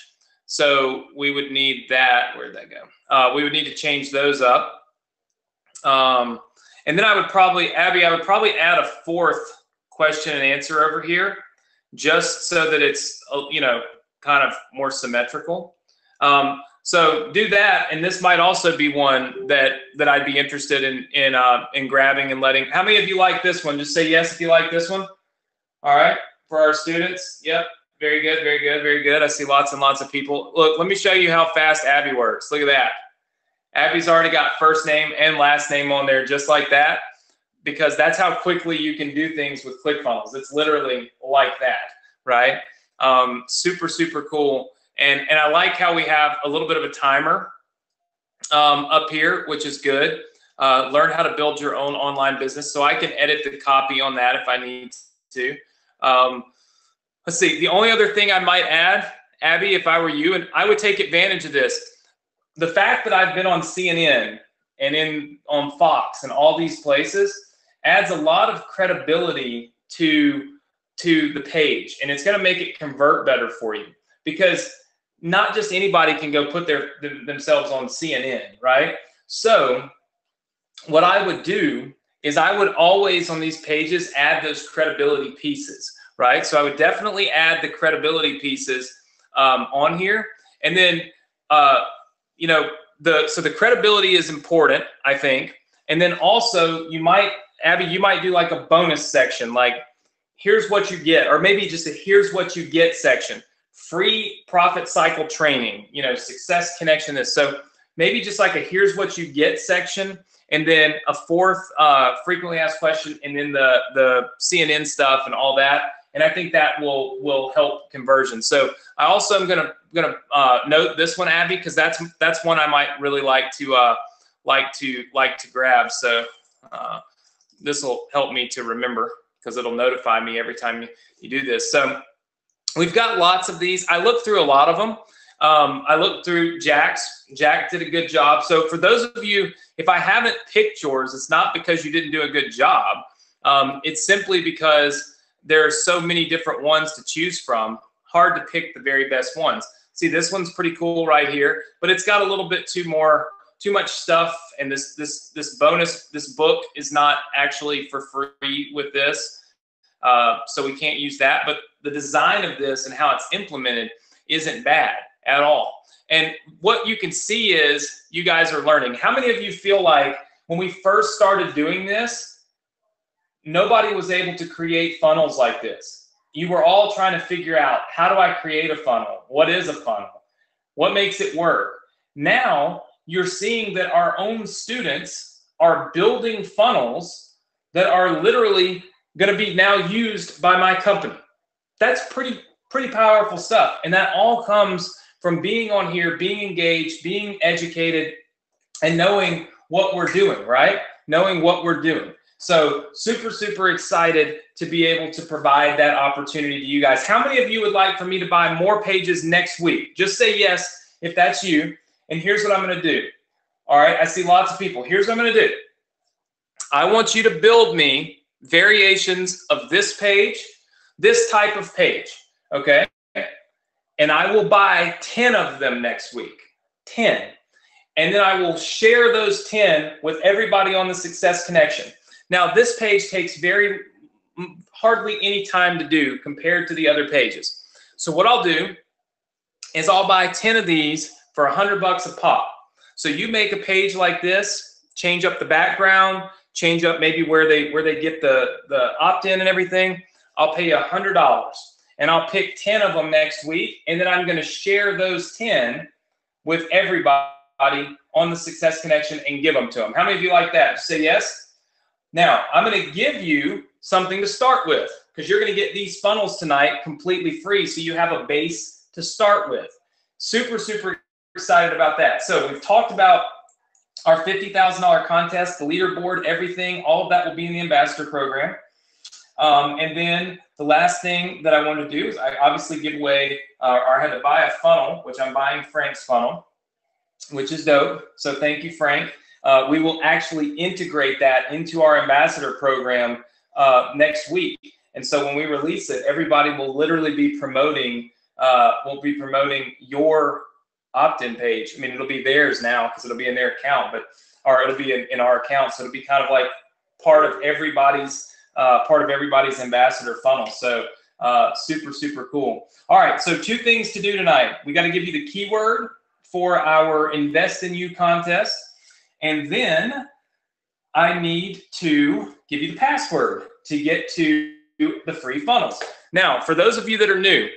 So we would need that. Where'd that go? We would need to change those up. And then I would probably, Abby, I would probably add a fourth question and answer over here, just so that it's, you know, kind of more symmetrical. So do that, and this might also be one that I'd be interested in grabbing and letting. How many of you like this one? Just say yes if you like this one. All right, for our students. Yep, very good, very good, very good. I see lots and lots of people. Look, let me show you how fast Abby works. Look at that. Abby's already got first name and last name on there just like that, because that's how quickly you can do things with ClickFunnels. It's literally like that, right? Super, super cool. And I like how we have a little bit of a timer up here, which is good. Learn how to build your own online business. So I can edit the copy on that if I need to. Let's see. The only other thing I might add, Abby, if I were you, and I would take advantage of this, the fact that I've been on CNN and on Fox and all these places adds a lot of credibility to the page, and it's going to make it convert better for you, because not just anybody can go put themselves on CNN, right? So what I would do is I would always on these pages add those credibility pieces, right? So I would definitely add the credibility pieces on here. And then, you know, so the credibility is important, I think. And then also you might, Abby, you might do like a bonus section, like here's what you get, or maybe just a here's what you get section. Free profit cycle training, you know, success connection. This. So maybe just like a here's what you get section, and then a fourth frequently asked question, and then the CNN stuff and all that. And I think that will help conversion. So I also am gonna note this one, Abby, because that's one I might really like to grab. So this will help me to remember, because it'll notify me every time you do this. So we've got lots of these. I looked through a lot of them. I looked through Jack's. Jack did a good job. So for those of you, if I haven't picked yours, it's not because you didn't do a good job. It's simply because there are so many different ones to choose from. Hard to pick the very best ones. See, this one's pretty cool right here, but it's got a little bit too much stuff. And this bonus, this book is not actually for free with this. So we can't use that, but the design of this and how it's implemented isn't bad at all. And what you can see is you guys are learning. How many of you feel like when we first started doing this, nobody was able to create funnels like this? You were all trying to figure out, how do I create a funnel? What is a funnel? What makes it work? Now you're seeing that our own students are building funnels that are literally going to be now used by my company. That's pretty powerful stuff. And that all comes from being on here, being engaged, being educated, and knowing what we're doing, right? Knowing what we're doing. So super, super excited to be able to provide that opportunity to you guys. How many of you would like for me to buy more pages next week? Just say yes if that's you. And here's what I'm going to do. All right, I see lots of people. Here's what I'm going to do. I want you to build me variations of this page, this type of page, okay? And I will buy 10 of them next week, 10. And then I will share those 10 with everybody on the Success Connection. Now, this page takes hardly any time to do compared to the other pages. So what I'll do is I'll buy 10 of these for $100 a pop. So you make a page like this, change up the background, change up maybe where they get the opt-in and everything. I'll pay you $100, and I'll pick 10 of them next week, and then I'm going to share those 10 with everybody on the Success Connection and give them to them. How many of you like that? Say yes. Now I'm going to give you something to start with, because you're going to get these funnels tonight completely free, so you have a base to start with. Super, super excited about that. So we've talked about our $50,000 contest, the leaderboard, everything. All of that will be in the ambassador program. And then the last thing that I want to do is I obviously give away, or I had to buy a funnel, which I'm buying Frank's funnel, which is dope. So thank you, Frank. We will actually integrate that into our ambassador program next week. And so when we release it, everybody will literally be promoting, your opt-in page. I mean, it'll be theirs now because it'll be in their account, or it'll be in our account. So it'll be kind of like part of everybody's ambassador funnel. So super, super cool. All right, so 2 things to do tonight. We got to give you the keyword for our Invest in You contest. And then I need to give you the password to get to the free funnels. Now, for those of you that are new,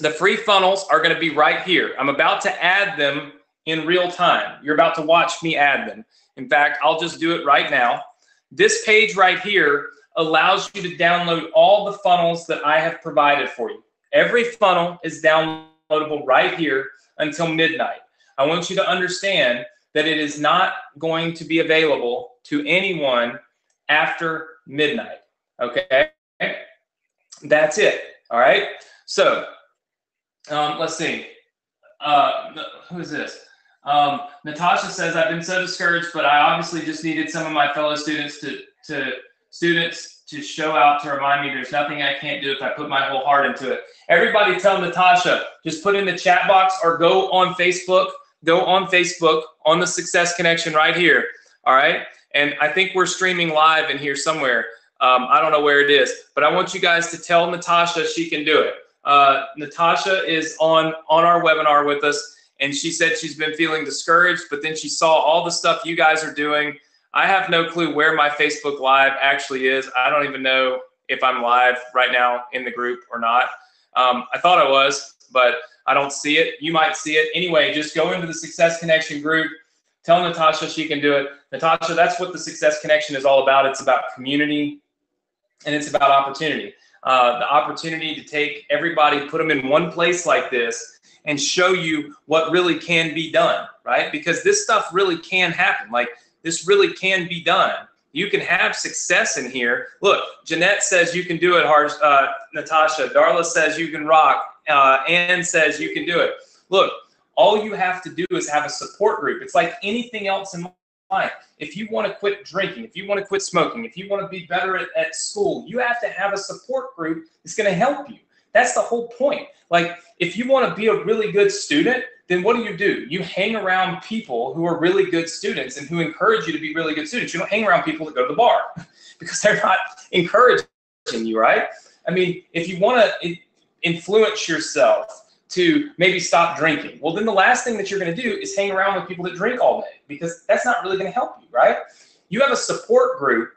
the free funnels are going to be right here. I'm about to add them in real time. You're about to watch me add them. In fact, I'll just do it right now. This page right here allows you to download all the funnels that I have provided for you. Every funnel is downloadable right here until midnight. I want you to understand that it is not going to be available to anyone after midnight, okay? That's it, all right? So, let's see. Who is this? Natasha says, I've been so discouraged, but I obviously just needed some of my fellow students to show out to remind me there's nothing I can't do if I put my whole heart into it. Everybody tell Natasha, just put in the chat box or go on Facebook on the Success Connection right here, all right? And I think we're streaming live in here somewhere. I don't know where it is, but I want you guys to tell Natasha she can do it. Natasha is on our webinar with us, and she said she's been feeling discouraged, but then she saw all the stuff you guys are doing. I have no clue where my Facebook Live actually is. I don't even know if I'm live right now in the group or not. I thought I was, but I don't see it. You might see it. Anyway, just go into the Success Connection group. Tell Natasha she can do it. Natasha, that's what the Success Connection is all about. It's about community, and it's about opportunity. The opportunity to take everybody, put them in one place like this, and show you what really can be done, right? Because this stuff really can happen. Like, this really can be done. You can have success in here. Look, Jeanette says you can do it, Natasha. Darla says you can rock. Ann says you can do it. Look, all you have to do is have a support group. It's like anything else in life. If you want to quit drinking, if you want to quit smoking, if you want to be better at school, you have to have a support group that's going to help you. That's the whole point. Like, if you want to be a really good student, then what do? You hang around people who are really good students and who encourage you to be really good students. You don't hang around people that go to the bar because they're not encouraging you, right? I mean, if you want to influence yourself to maybe stop drinking, well, then the last thing that you're going to do is hang around with people that drink all day, because that's not really going to help you, right? You have a support group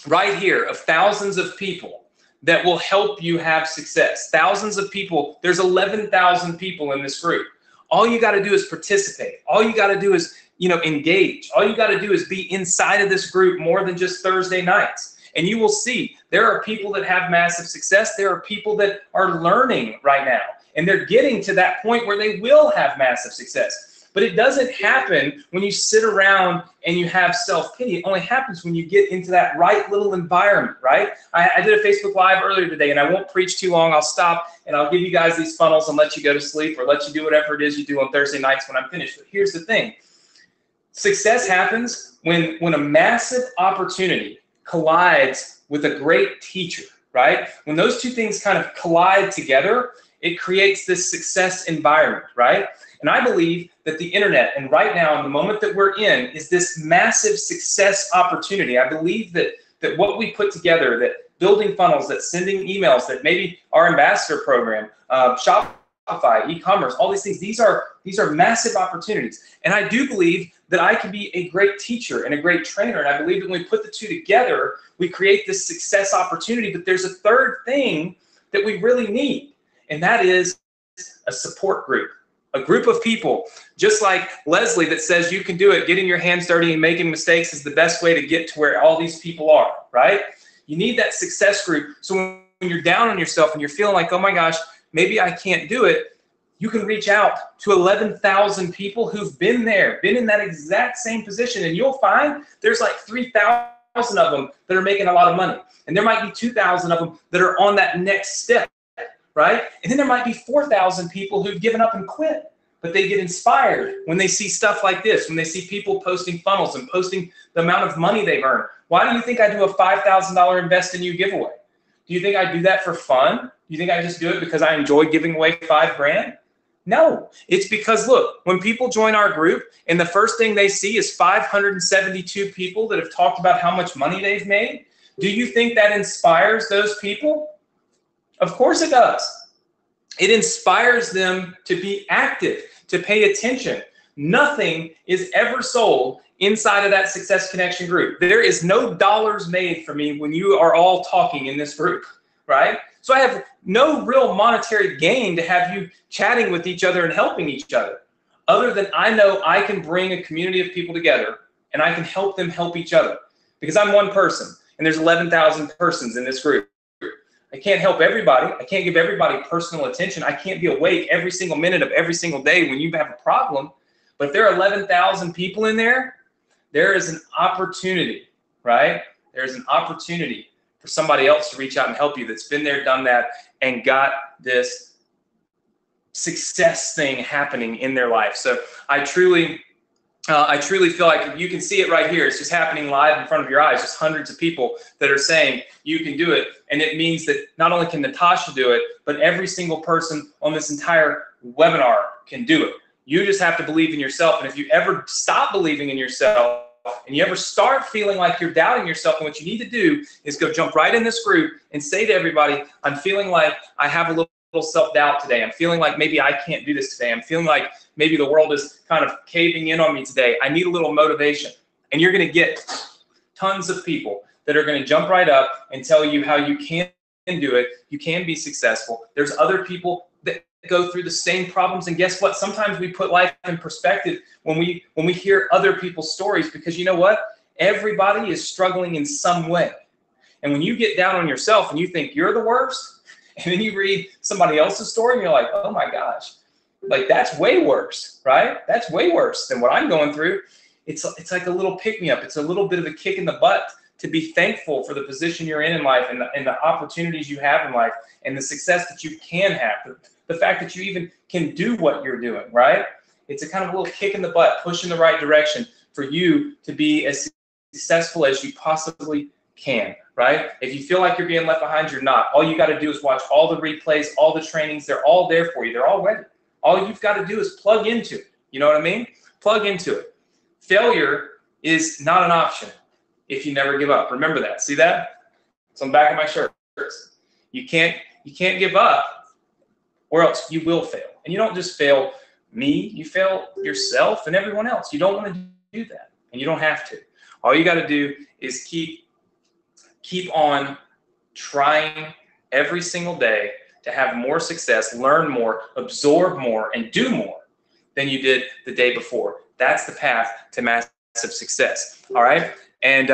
right here of thousands of people that will help you have success. Thousands of people. There's 11,000 people in this group. All you got to do is participate. All you got to do is, engage. All you got to do is be inside of this group more than just Thursday nights. And you will see there are people that have massive success. There are people that are learning right now, and they're getting to that point where they will have massive success. But it doesn't happen when you sit around and you have self-pity. It only happens when you get into that right little environment, right? I did a Facebook Live earlier today, and I won't preach too long. I'll stop, and I'll give you guys these funnels and let you go to sleep, or let you do whatever it is you do on Thursday nights when I'm finished. But here's the thing. Success happens when a massive opportunity collides with a great teacher, right? When those two things kind of collide together, it creates this success environment, right? And I believe that the internet, and right now in the moment that we're in, is this massive success opportunity. I believe that what we put together, that building funnels, that sending emails, that maybe our ambassador program, Shopify, e-commerce, all these things, these are massive opportunities. And I do believe that I can be a great teacher and a great trainer. And I believe that when we put the two together, we create this success opportunity. But there's a third thing that we really need, and that is a support group. A group of people, just like Leslie, that says you can do it. Getting your hands dirty and making mistakes is the best way to get to where all these people are, right? You need that success group. So when you're down on yourself and you're feeling like, oh my gosh, maybe I can't do it, you can reach out to 11,000 people who've been there, been in that exact same position, and you'll find there's like 3,000 of them that are making a lot of money. And there might be 2,000 of them that are on that next step, right? And then there might be 4,000 people who've given up and quit. But they get inspired when they see stuff like this, when they see people posting funnels and posting the amount of money they've earned. Why do you think I do a $5,000 Invest in You giveaway? Do you think I do that for fun? Do you think I just do it because I enjoy giving away $5,000? No, it's because, look, when people join our group and the first thing they see is 572 people that have talked about how much money they've made, do you think that inspires those people? Of course it does. It inspires them to be active, to pay attention. Nothing is ever sold inside of that Success Connection group. There is no dollars made for me when you are all talking in this group, right? So I have no real monetary gain to have you chatting with each other and helping each other, other than I know I can bring a community of people together and I can help them help each other, because I'm one person and there's 11,000 persons in this group. I can't help everybody. I can't give everybody personal attention. I can't be awake every single minute of every single day when you have a problem. But if there are 11,000 people in there, there is an opportunity, right? There's an opportunity for somebody else to reach out and help you that's been there, done that, and got this success thing happening in their life. So I truly feel like you can see it right here. It's just happening live in front of your eyes, just hundreds of people that are saying you can do it. And it means that not only can Natasha do it, but every single person on this entire webinar can do it. You just have to believe in yourself. And if you ever stop believing in yourself and you ever start feeling like you're doubting yourself, and what you need to do is go jump right in this group and say to everybody, I'm feeling like I have a little self-doubt today. I'm feeling like maybe I can't do this today. I'm feeling like maybe the world is kind of caving in on me today. I need a little motivation. And you're going to get tons of people that are going to jump right up and tell you how you can do it. You can be successful. There's other people that go through the same problems. And guess what? Sometimes we put life in perspective when we hear other people's stories, because you know what? Everybody is struggling in some way. And when you get down on yourself and you think you're the worst, and then you read somebody else's story and you're like, oh my gosh, like that's way worse, right? That's way worse than what I'm going through. It's like a little pick-me-up. It's a little bit of a kick in the butt to be thankful for the position you're in life, and the opportunities you have in life, and the success that you can have, the fact that you even can do what you're doing, right? It's a kind of a little kick in the butt, push in the right direction for you to be as successful as you possibly can, right? If you feel like you're being left behind, you're not. All you got to do is watch all the replays, all the trainings. They're all there for you. They're all ready. All you've got to do is plug into it. You know what I mean? Plug into it. Failure is not an option if you never give up. Remember that. See that? It's on the back of my shirt. You can't give up, or else you will fail. And you don't just fail me. You fail yourself and everyone else. You don't want to do that, and you don't have to. All you got to do is keep on trying every single day to have more success, learn more, absorb more, and do more than you did the day before. That's the path to massive success. All right. And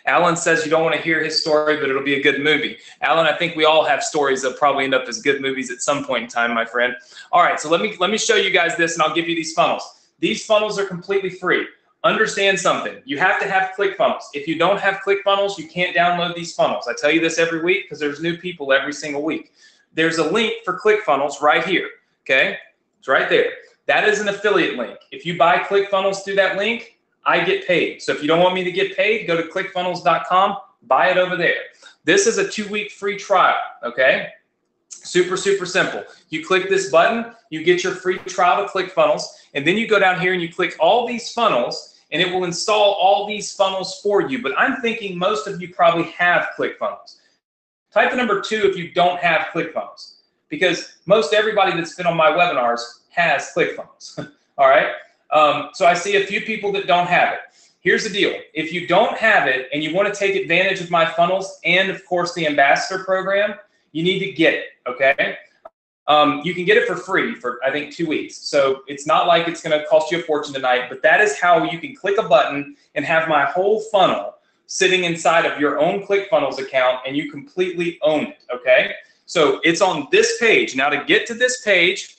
Alan says you don't want to hear his story, but it'll be a good movie. Alan, I think we all have stories that probably end up as good movies at some point in time, my friend. All right. So let me show you guys this, and I'll give you these funnels. These funnels are completely free. Understand something. You have to have ClickFunnels. If you don't have ClickFunnels, you can't download these funnels. I tell you this every week because there's new people every single week. There's a link for ClickFunnels right here, okay? It's right there. That is an affiliate link. If you buy ClickFunnels through that link, I get paid. So if you don't want me to get paid, go to clickfunnels.com, buy it over there. This is a 2-week free trial, okay? Super, super simple. You click this button, you get your free trial to ClickFunnels, and then you go down here and you click all these funnels, and it will install all these funnels for you. But I'm thinking most of you probably have ClickFunnels. Type the number 2 if you don't have ClickFunnels, because most everybody that's been on my webinars has ClickFunnels. All right. So I see a few people that don't have it. Here's the deal. If you don't have it and you want to take advantage of my funnels and, of course, the ambassador program, you need to get it. Okay. You can get it for free for, I think, 2 weeks. So it's not like it's going to cost you a fortune tonight, but that is how you can click a button and have my whole funnel sitting inside of your own ClickFunnels account, and you completely own it, okay? So it's on this page. Now, to get to this page,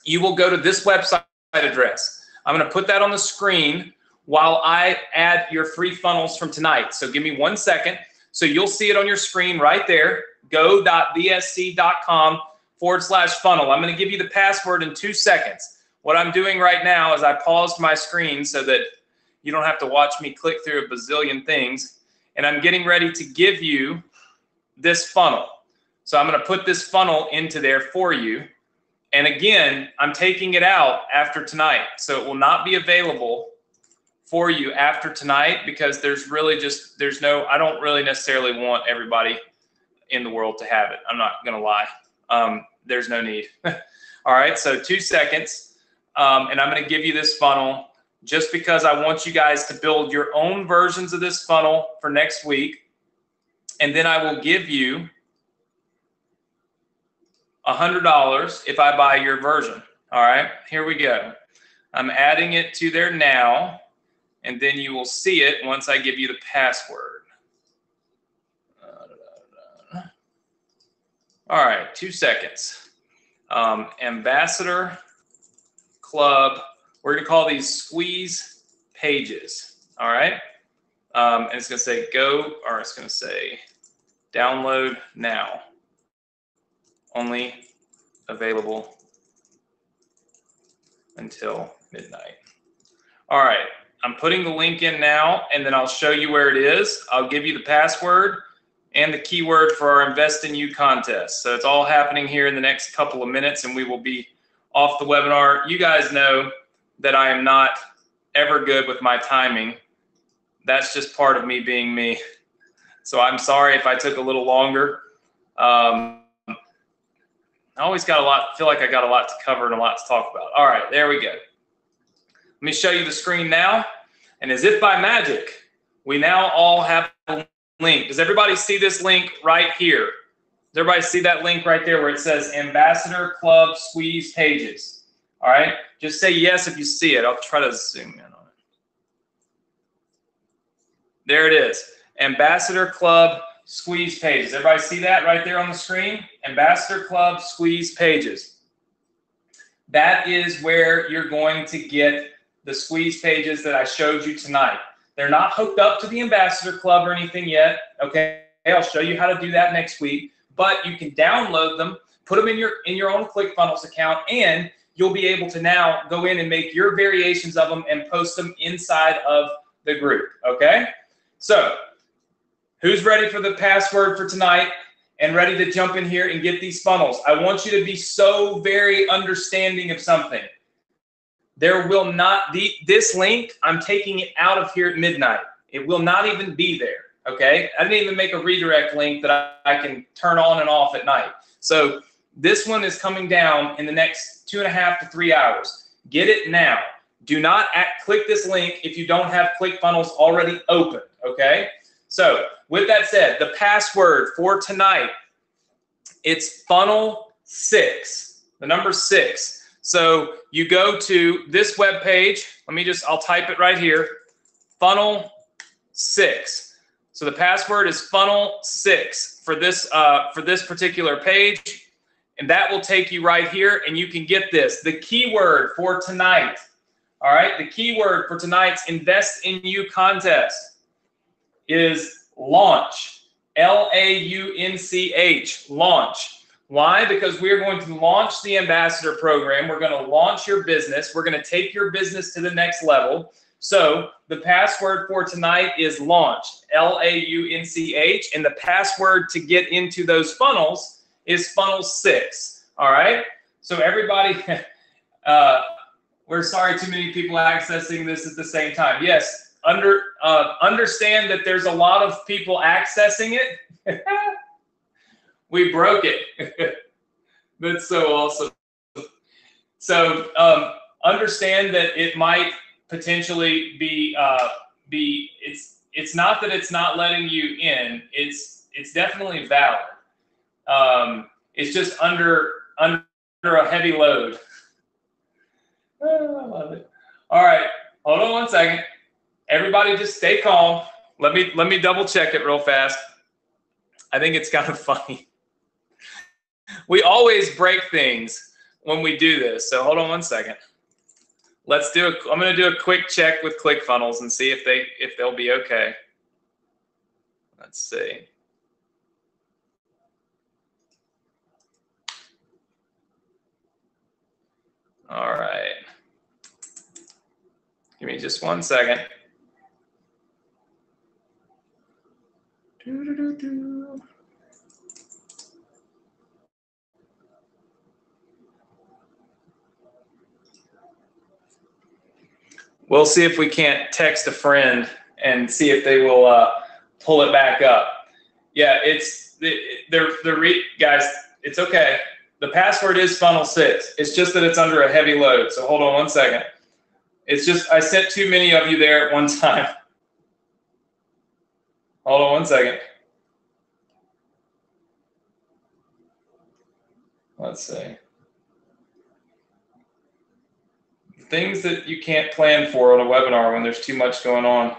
you will go to this website address. I'm going to put that on the screen while I add your free funnels from tonight. So give me 1 second. So you'll see it on your screen right there, go.bsc.com/funnel. I'm going to give you the password in 2 seconds. What I'm doing right now is I paused my screen so that you don't have to watch me click through a bazillion things. And I'm getting ready to give you this funnel. So I'm going to put this funnel into there for you. And again, I'm taking it out after tonight. So it will not be available for you after tonight because there's really just, I don't really necessarily want everybody in the world to have it. I'm not going to lie. There's no need. All right. So 2 seconds. And I'm going to give you this funnel just because I want you guys to build your own versions of this funnel for next week. And then I will give you $100 if I buy your version. All right, here we go. I'm adding it to there now, and then you will see it once I give you the password. All right, 2 seconds. Ambassador Club. We're going to call these squeeze pages. All right, and it's going to say go, or it's going to say download now. Only available until midnight. All right, I'm putting the link in now, and then I'll show you where it is. I'll give you the password and the keyword for our Invest in You contest. So it's all happening here in the next couple of minutes, and we will be off the webinar. You guys know that I am not ever good with my timing. That's just part of me being me. So I'm sorry if I took a little longer. I always feel like I got a lot to cover and a lot to talk about. All right, there we go. Let me show you the screen now. And as if by magic, we now all have a link. Does everybody see this link right here? Does everybody see that link right there where it says Ambassador Club Squeeze Pages? All right, just say yes if you see it. I'll try to zoom in on it. There it is, Ambassador Club Squeeze Pages. Everybody see that right there on the screen? Ambassador Club Squeeze Pages. That is where you're going to get the squeeze pages that I showed you tonight. They're not hooked up to the Ambassador Club or anything yet. Okay, I'll show you how to do that next week. But you can download them, put them in your own ClickFunnels account, and you'll be able to now go in and make your variations of them and post them inside of the group. Okay, so who's ready for the password for tonight and ready to jump in here and get these funnels? I want you to be so very understanding of something. There will not be this link. I'm taking it out of here at midnight. It will not even be there. Okay, I didn't even make a redirect link that I can turn on and off at night. So this one is coming down in the next 2.5 to 3 hours. Get it now. Do not click this link if you don't have ClickFunnels already opened. Okay. So with that said, the password for tonight, it's funnel 6, the number 6. So you go to this web page. I'll type it right here, funnel 6. So the password is funnel 6 for this particular page, and that will take you right here, and you can get this. The keyword for tonight, all right, the keyword for tonight's Invest in You contest is launch, L-A-U-N-C-H, launch. Why? Because we're going to launch the ambassador program. We're going to launch your business. We're going to take your business to the next level. So the password for tonight is launch, L-A-U-N-C-H, and the password to get into those funnels is funnel 6. All right. So everybody, we're sorry too many people accessing this at the same time. Yes. Understand that there's a lot of people accessing it. We broke it. That's so awesome. So understand that it might potentially be it's not that it's not letting you in. It's definitely valid. It's just under a heavy load. Oh, I love it. All right, hold on 1 second. Everybody just stay calm. Let me double check it real fast. I think it's kind of funny. We always break things when we do this. So hold on 1 second. I'm going to do a quick check with ClickFunnels and see if they'll be okay. Let's see. All right. Give me just 1 second. We'll see if we can't text a friend and see if they will pull it back up. Yeah, guys, it's okay. The password is funnel 6. It's just that it's under a heavy load. So hold on 1 second. It's just I sent too many of you there at one time. Hold on 1 second. Let's see. Things that you can't plan for on a webinar when there's too much going on.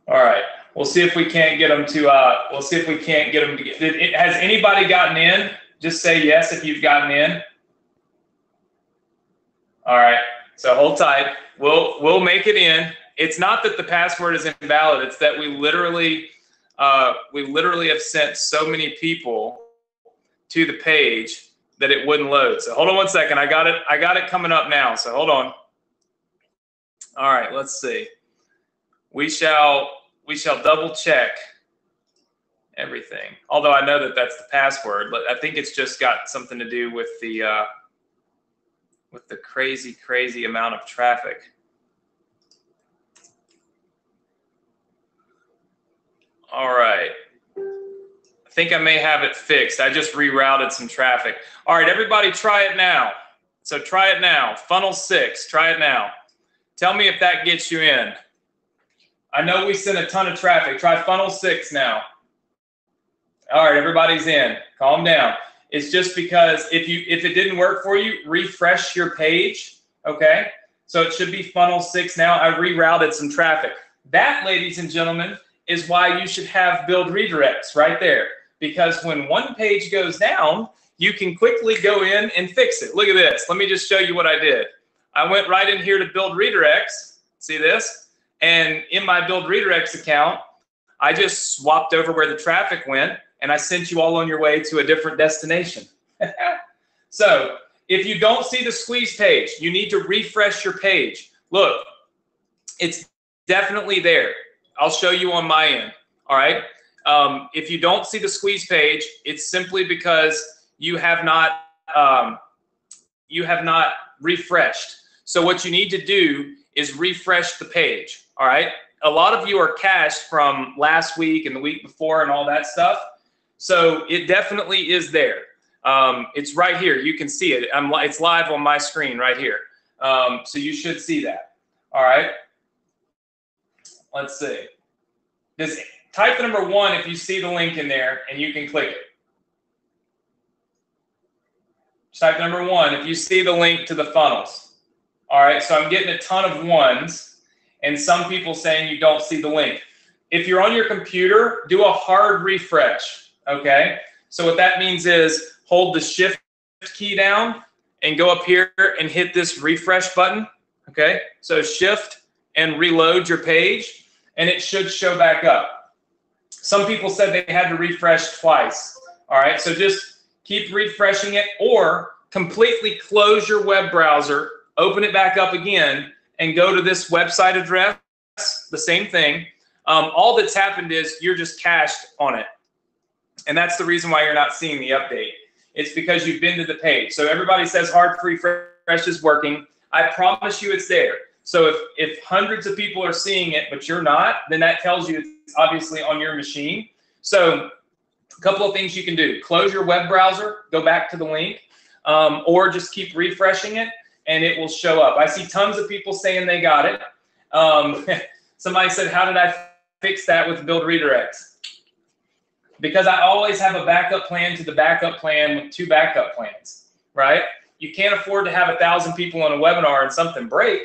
All right, we'll see if we can't get them to. Has anybody gotten in? Just say yes if you've gotten in. All right, so hold tight. We'll make it in. It's not that the password is invalid. It's that we literally have sent so many people to the page that it wouldn't load. So hold on 1 second. I got it coming up now. So hold on. All right, let's see. We shall double check everything. Although I know that that's the password, but I think it's just got something to do with the crazy amount of traffic. All right. I think I may have it fixed. I just rerouted some traffic. All right, everybody try it now. So try it now. Funnel 6, try it now. Tell me if that gets you in. I know we sent a ton of traffic. Try funnel 6 now. All right, everybody's in. Calm down. It's just because if it didn't work for you, refresh your page, okay? So it should be funnel 6 now. I rerouted some traffic. That, ladies and gentlemen, is why you should have build redirects right there. Because when one page goes down, you can quickly go in and fix it. Look at this. Let me just show you what I did. I went right in here to build redirects. See this? And in my build redirects account, I just swapped over where the traffic went, and I sent you all on your way to a different destination. So if you don't see the squeeze page, you need to refresh your page. Look, it's definitely there. I'll show you on my end, all right? If you don't see the squeeze page, it's simply because you have not refreshed. So what you need to do is refresh the page, all right? A lot of you are cached from last week and the week before and all that stuff. So it definitely is there. It's right here. You can see it. It's live on my screen right here. So you should see that, all right? Let's see. Just type the number 1 if you see the link in there and you can click it. Just type number 1 if you see the link to the funnels. All right, so I'm getting a ton of 1s and some people saying you don't see the link. If you're on your computer, do a hard refresh, okay? So what that means is hold the shift key down and go up here and hit this refresh button, okay? So shift and reload your page and it should show back up. Some people said they had to refresh twice, all right? So just keep refreshing it or completely close your web browser, open it back up again, and go to this website address, the same thing. All that's happened is you're just cached on it. And that's the reason why you're not seeing the update. It's because you've been to the page. So everybody says hard refresh is working. I promise you it's there. So if hundreds of people are seeing it, but you're not, then that tells you it's obviously on your machine. So a couple of things you can do. Close your web browser, go back to the link, or just keep refreshing it, and it will show up. I see tons of people saying they got it. Somebody said, how did I fix that with build redirects? Because I always have a backup plan to the backup plan with 2 backup plans, right? You can't afford to have 1,000 people on a webinar and something break.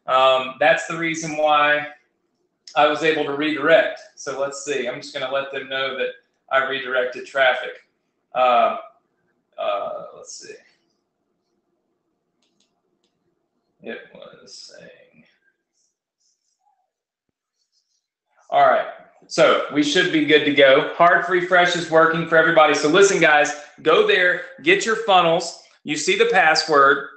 That's the reason why I was able to redirect. So let's see. I'm just going to let them know that I redirected traffic. Let's see. It was saying. All right. So we should be good to go. Hard refresh is working for everybody. So listen, guys, go there, get your funnels. You see the password.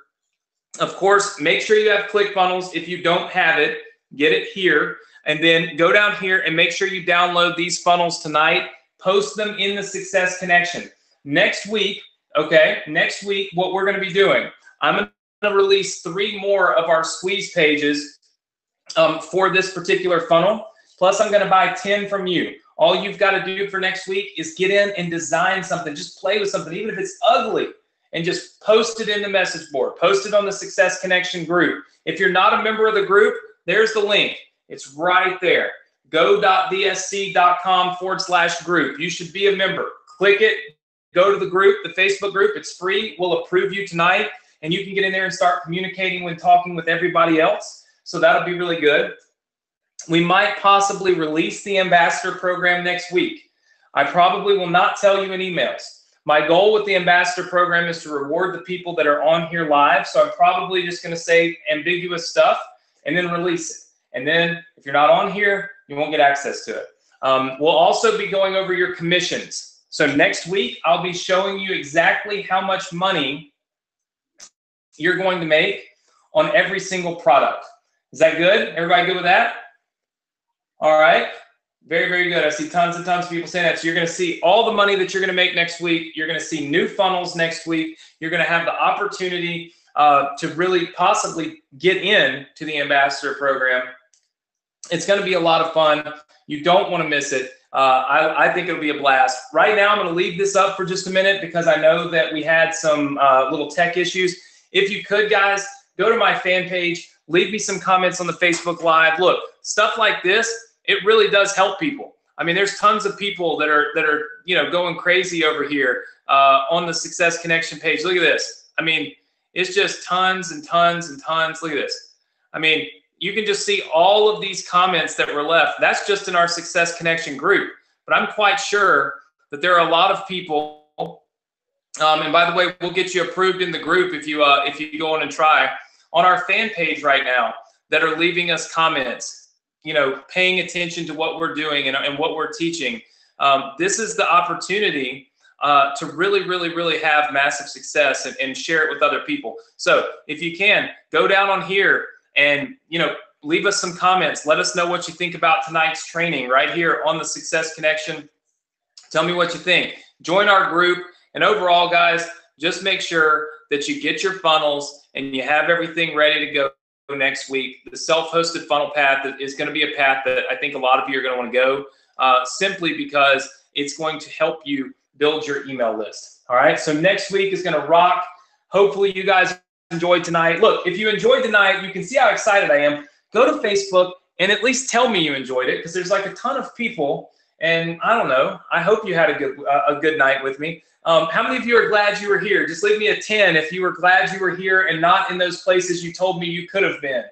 Of course, make sure you have ClickFunnels. If you don't have it, get it here. And then go down here and make sure you download these funnels tonight. Post them in the Success Connection. Next week, okay, next week, what we're going to be doing, I'm going to release 3 more of our squeeze pages for this particular funnel. Plus, I'm going to buy 10 from you. All you've got to do for next week is get in and design something. Just play with something, even if it's ugly, and just post it in the message board. Post it on the Success Connection group. If you're not a member of the group, there's the link. It's right there. go.dsc.com/group. You should be a member. Click it. Go to the group, the Facebook group. It's free. We'll approve you tonight, and you can get in there and start communicating when talking with everybody else. So that'll be really good. We might possibly release the ambassador program next week. I probably will not tell you in emails. My goal with the ambassador program is to reward the people that are on here live. So I'm probably just going to say ambiguous stuff and then release it. And then if you're not on here, you won't get access to it. We'll also be going over your commissions. So next week, I'll be showing you exactly how much money you're going to make on every single product. Is that good? Everybody good with that? All right. Very, very good. I see tons and tons of people saying that. So you're going to see all the money that you're going to make next week. You're going to see new funnels next week. You're going to have the opportunity to really possibly get into the ambassador program. It's going to be a lot of fun. You don't want to miss it. I think it'll be a blast. Right now, I'm going to leave this up for just a minute because I know that we had some little tech issues. If you could, guys, go to my fan page. Leave me some comments on the Facebook Live. Look, stuff like this, it really does help people. I mean, there's tons of people that are going crazy over here on the Success Connection page. Look at this. I mean, it's just tons and tons and tons. Look at this. I mean, you can just see all of these comments that were left. That's just in our Success Connection group. But I'm quite sure that there are a lot of people. And by the way, we'll get you approved in the group if you go on and try on our fan page right now that are leaving us comments. Paying attention to what we're doing and what we're teaching. This is the opportunity to really, really, really have massive success and share it with other people. So if you can, go down on here and, leave us some comments. Let us know what you think about tonight's training right here on the Success Connection. Tell me what you think. Join our group. And overall, guys, just make sure that you get your funnels and you have everything ready to go next week. The self-hosted funnel path is going to be a path that I think a lot of you are going to want to go simply because it's going to help you build your email list. All right. So next week is going to rock. Hopefully you guys enjoyed tonight. Look, if you enjoyed tonight, you can see how excited I am. Go to Facebook and at least tell me you enjoyed it because there's like a ton of people. And I don't know. I hope you had a good night with me. How many of you are glad you were here? Just leave me a 10 if you were glad you were here and not in those places you told me you could have been.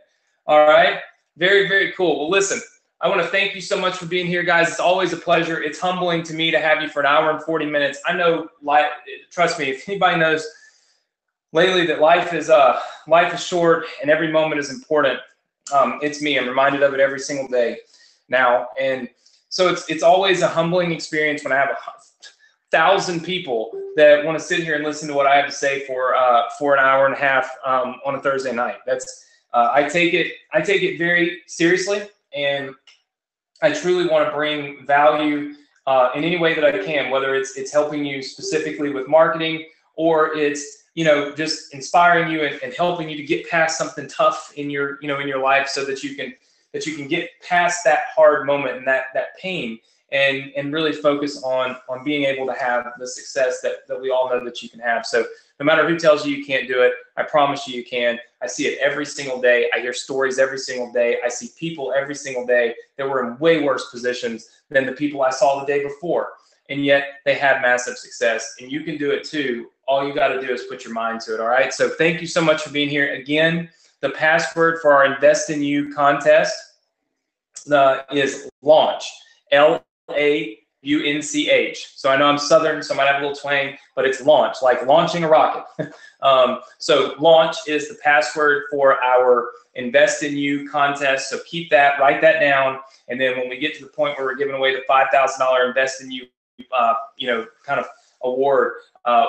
All right. Very, very cool. Well, listen, I want to thank you so much for being here, guys. It's always a pleasure. It's humbling to me to have you for an hour and 40 minutes. I know, trust me, if anybody knows lately that life is short and every moment is important, it's me. I'm reminded of it every single day now. And so it's always a humbling experience when I have 1,000 people that want to sit here and listen to what I have to say for an hour and a half on a Thursday night. I take it very seriously, and I truly want to bring value in any way that I can, whether it's helping you specifically with marketing or it's just inspiring you and helping you to get past something tough in your life so that you can get past that hard moment and that pain. And really focus on being able to have the success that we all know that you can have. So no matter who tells you you can't do it, I promise you can. I see it every single day. I hear stories every single day. I see people every single day that were in way worse positions than the people I saw the day before. And yet they had massive success. And you can do it too. All you got to do is put your mind to it. All right. So thank you so much for being here. Again, the password for our Invest in You contest is launch, LAUNCH. So I know I'm Southern, so I might have a little twang, but it's launch, like launching a rocket. So launch is the password for our Invest in You contest. So keep that, write that down. And then when we get to the point where we're giving away the $5,000 Invest in You, kind of award,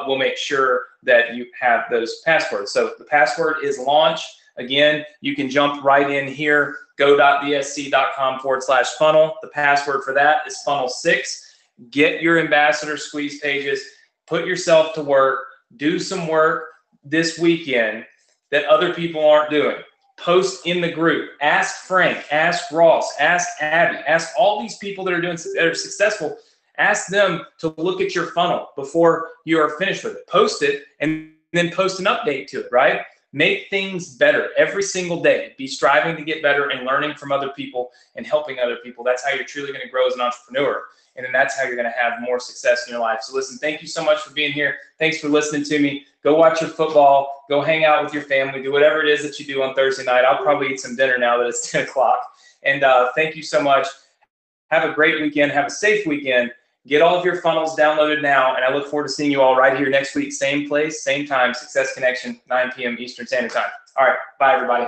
we'll make sure that you have those passwords. So the password is launch. Again, you can jump right in here, go.bsc.com/funnel. The password for that is funnel6. Get your ambassador squeeze pages, put yourself to work, do some work this weekend that other people aren't doing. Post in the group, ask Frank, ask Ross, ask Abby, ask all these people that are successful. Ask them to look at your funnel before you are finished with it. Post it and then post an update to it, right? Make things better every single day. Be striving to get better and learning from other people and helping other people. That's how you're truly going to grow as an entrepreneur. And then that's how you're going to have more success in your life. So listen, thank you so much for being here. Thanks for listening to me. Go watch your football. Go hang out with your family. Do whatever it is that you do on Thursday night. I'll probably eat some dinner now that it's 10 o'clock. And thank you so much. Have a great weekend. Have a safe weekend. Get all of your funnels downloaded now, and I look forward to seeing you all right here next week. Same place, same time, Success Connection, 9 p.m. Eastern Standard Time. All right, bye, everybody.